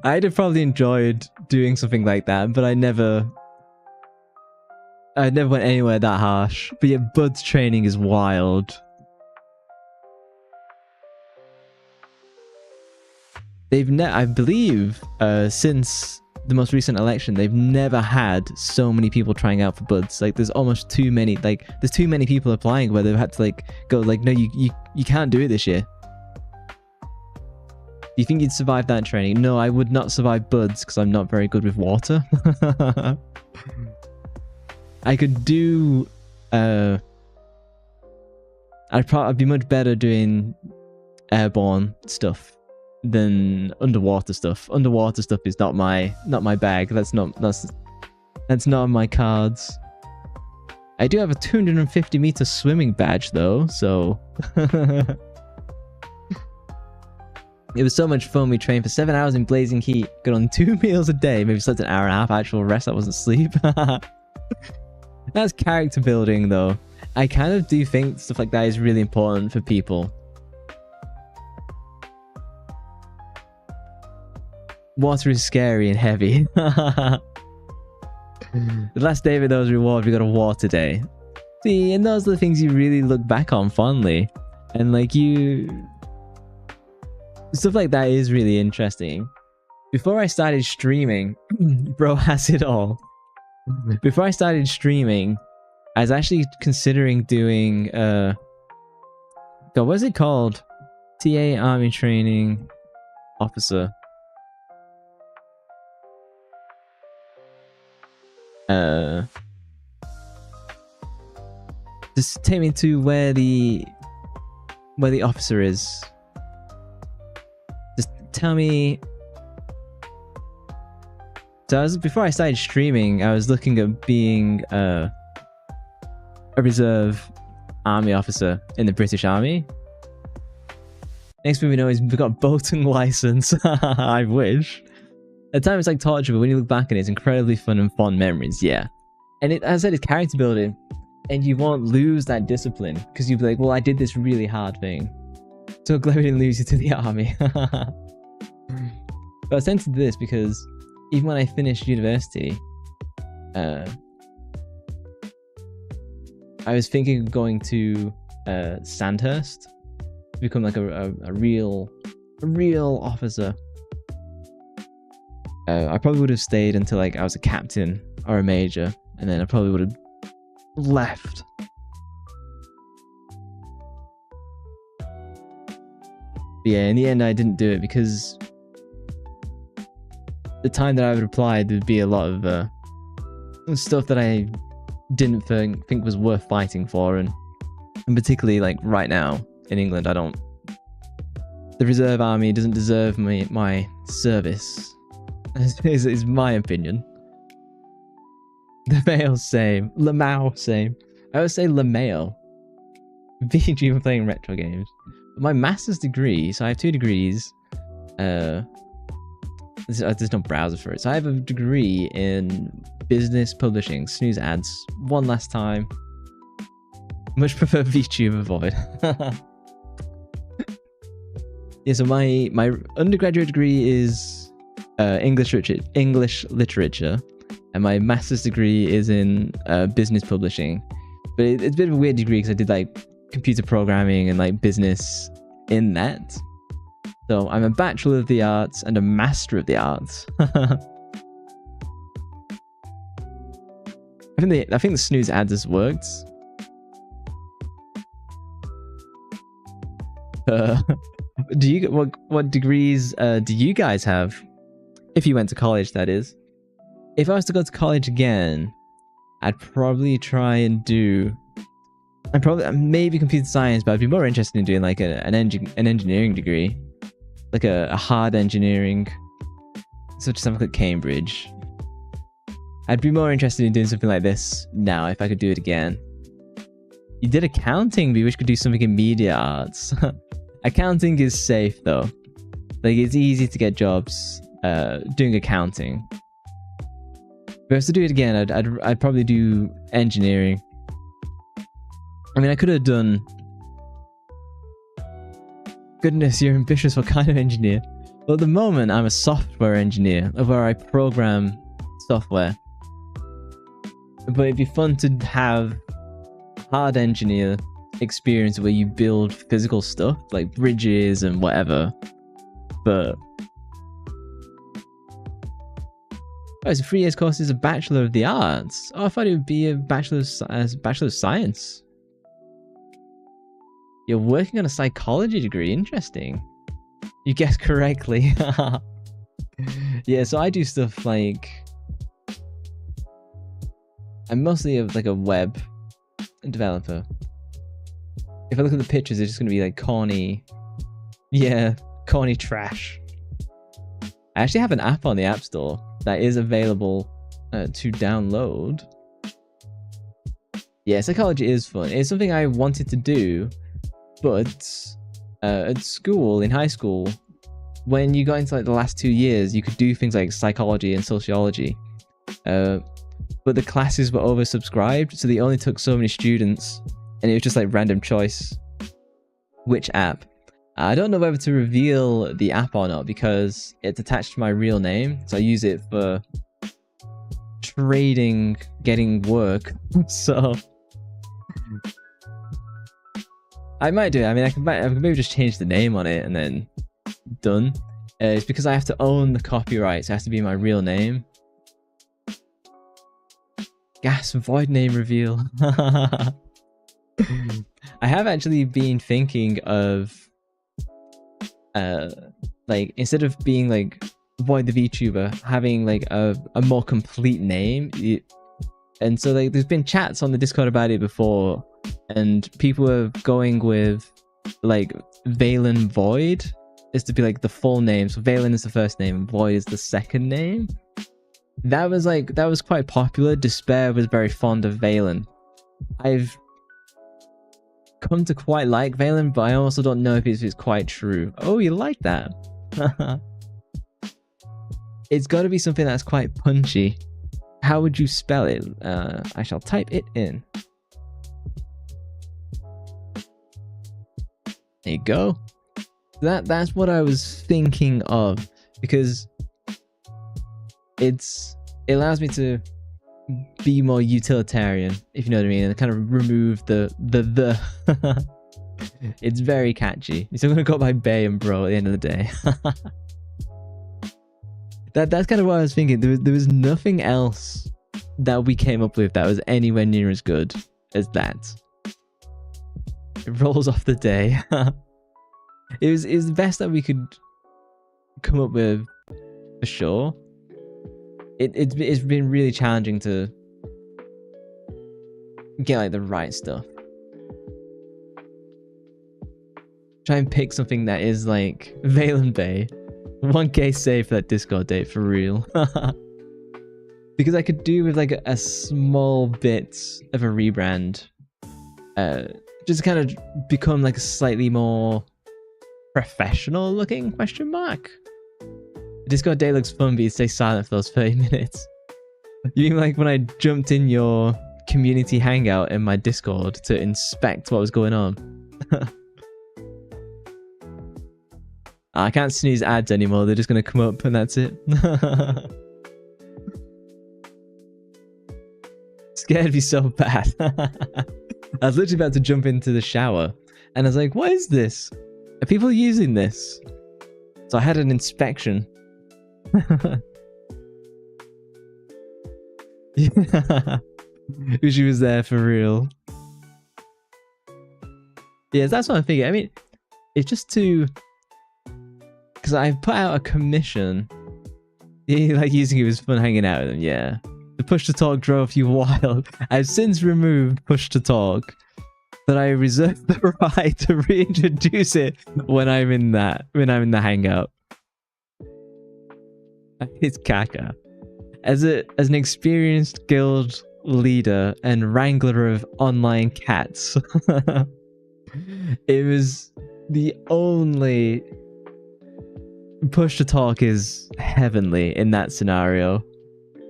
I'd have probably enjoyed doing something like that, but I never went anywhere that harsh. But yeah, Bud's training is wild. I believe, since the most recent election, they've never had so many people trying out for Buds. Like, there's almost too many. Like, there's too many people applying where they've had to like go like, no, you can't do it this year. Do you think you'd survive that training? No, I would not survive Buds because I'm not very good with water. I could do... I'd be much better doing airborne stuff than underwater stuff. Underwater stuff is not my bag. That's not on my cards. I do have a 250-meter swimming badge though, so... It was so much fun. We trained for 7 hours in blazing heat, got on 2 meals a day, maybe slept an hour and a half actual rest. That wasn't sleep. That's character building though. I kind of do think stuff like that is really important for people. Water is scary and heavy. The last day of those rewards, we got a water day. See, and those are the things you really look back on fondly. And like stuff like that is really interesting. Before I started streaming, bro has it all. Before I started streaming, I was actually considering doing God, what is it called? TA Army Training Officer. Just take me to where the officer is. Tell me. So before I started streaming, I was looking at being a reserve army officer in the British Army. Next thing we know is we've got a boating license. I wish. At the time it's like torture, but when you look back at it, it's incredibly fun and fond memories. Yeah, and as I said, it's character building, and you won't lose that discipline because you'll be like, well, I did this really hard thing. So glad we didn't lose you to the army. But I was sent to this because even when I finished university, I was thinking of going to Sandhurst to become like a real officer. I probably would have stayed until like I was a captain or a major, and then I probably would have left. But yeah, in the end, I didn't do it because the time that I would apply, there'd be a lot of stuff that I didn't think was worth fighting for, and particularly like right now in England, the reserve army doesn't deserve my service. is my opinion. The male same. Lamau same. I would say Lameo. VG for playing retro games. My master's degree, so I have 2 degrees. There's no browser for it. So I have a degree in business publishing, snooze ads. One last time. Much prefer VTuber Void. Yeah, so my undergraduate degree is English literature, and my master's degree is in business publishing. But it's a bit of a weird degree because I did like computer programming and like business in that. So I'm a Bachelor of the Arts and a Master of the Arts. I think the snooze ads has worked. Do you what degrees do you guys have? If you went to college, that is. If I was to go to college again, I'd probably try and do. Maybe computer science, but I'd be more interested in doing like an engineering degree, like a hard engineering, such as something like Cambridge. I'd be more interested in doing something like this now if I could do it again. You did accounting, but you wish you could do something in media arts. Accounting is safe though. Like it's easy to get jobs doing accounting. If I was to do it again, I'd probably do engineering. I mean, I could have done. Goodness, you're ambitious. What kind of engineer? Well, at the moment, I'm a software engineer, where I program software. But it'd be fun to have hard engineer experience where you build physical stuff, like bridges and whatever. But it's a 3 years course is a Bachelor of the Arts. Oh, I thought it would be a Bachelor of Science. You're working on a psychology degree. Interesting. You guessed correctly. Yeah, so I do stuff like I'm mostly like a web developer. If I look at the pictures, it's just going to be like corny. Yeah, corny trash. I actually have an app on the App Store that is available to download. Yeah, psychology is fun. It's something I wanted to do, but at school, in high school, when you got into like the last 2 years, you could do things like psychology and sociology. But the classes were oversubscribed, so they only took so many students, and it was just like random choice. Which app? I don't know whether to reveal the app or not because it's attached to my real name, so I use it for trading, getting work. So I might do it. I mean, I can maybe just change the name on it and then done. It's because I have to own the copyright, so it has to be my real name. Gas void name reveal. I have actually been thinking of like instead of being like Void the VTuber, having like a more complete name. And so like there's been chats on the Discord about it before, and people are going with like Valen Void is to be like the full name. So Valen is the first name and Void is the second name. That was quite popular. Despair was very fond of Valen. I've come to quite like Valen, but I also don't know if it's quite true. Oh, you like that? It's got to be something that's quite punchy. How would you spell it? I shall type it in. There you go. That's what I was thinking of, because it allows me to be more utilitarian, if you know what I mean, and kind of remove the It's very catchy. So I'm gonna go by Bay and Bro at the end of the day. That's kind of what I was thinking. There was nothing else that we came up with that was anywhere near as good as that. It rolls off the day. It was the best that we could come up with, for sure. It's been really challenging to get like the right stuff. Try and pick something that is like Valen Bay. 1K save for that Discord date, for real. Because I could do with like a small bit of a rebrand. Just kind of become like a slightly more professional looking question mark. The Discord day looks fun, but you stay silent for those 30 minutes. You mean like when I jumped in your community hangout in my Discord to inspect what was going on? I can't snooze ads anymore, they're just going to come up and that's it. Scared me so bad. I was literally about to jump into the shower and I was like, what is this? Are people using this? So I had an inspection. Yeah. She was there for real. Yeah, that's what I'm thinking. I mean, it's just to... Because I put out a commission. Yeah, like using it was fun hanging out with them, yeah. The push to talk drove you wild. I've since removed push to talk, but I reserve the right to reintroduce it when I'm in the hangout. It's caca. As an experienced guild leader and wrangler of online cats, it was the only push to talk is heavenly in that scenario.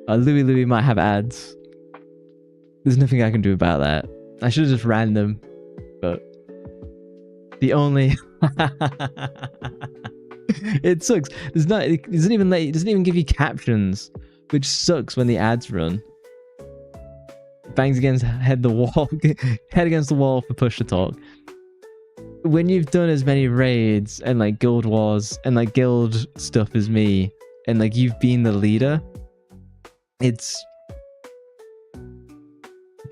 Louis might have ads. There's nothing I can do about that. I should have just ran them, but the only it sucks. It doesn't even give you captions, which sucks when the ads run. Bangs against head against the wall for push to talk. When you've done as many raids and like guild wars and like guild stuff as me, and like you've been the leader, it's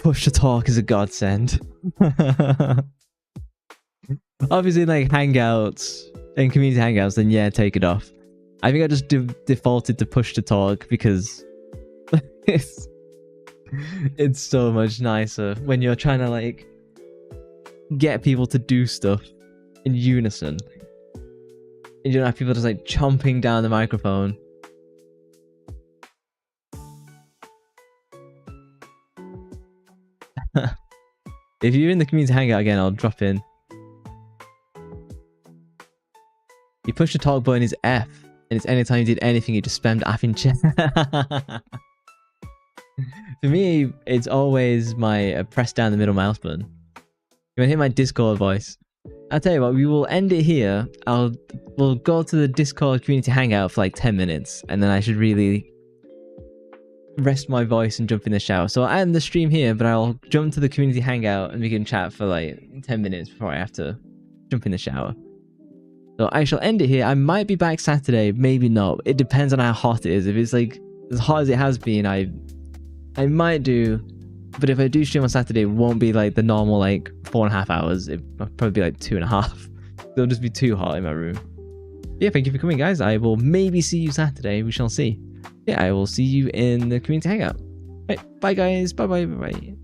push to talk is a godsend. Obviously, like hangouts and community hangouts, then yeah, take it off. I think I just defaulted to push to talk because it's so much nicer when you're trying to like get people to do stuff in unison. And you don't have people just like chomping down the microphone. If you're in the community hangout again, I'll drop in. You push the talk button is F, and it's anytime you did anything, you just spammed F in chat. For me, it's always my press down the middle mouse button. You want to hear my Discord voice? I'll tell you what, we will end it here. We'll go to the Discord community hangout for like 10 minutes, and then I should really rest my voice and jump in the shower. So I'll end the stream here, but I'll jump to the community hangout and we can chat for like 10 minutes before I have to jump in the shower. So I shall end it here. I might be back Saturday, maybe not. It depends on how hot it is. If it's like as hot as it has been, I might do. But if I do stream on Saturday, it won't be like the normal like 4.5 hours. It'll probably be like 2.5. It'll just be too hot in my room. Yeah, thank you for coming, guys. I will maybe see you Saturday. We shall see. Yeah, I will see you in the community hangout. Right, bye guys. Bye.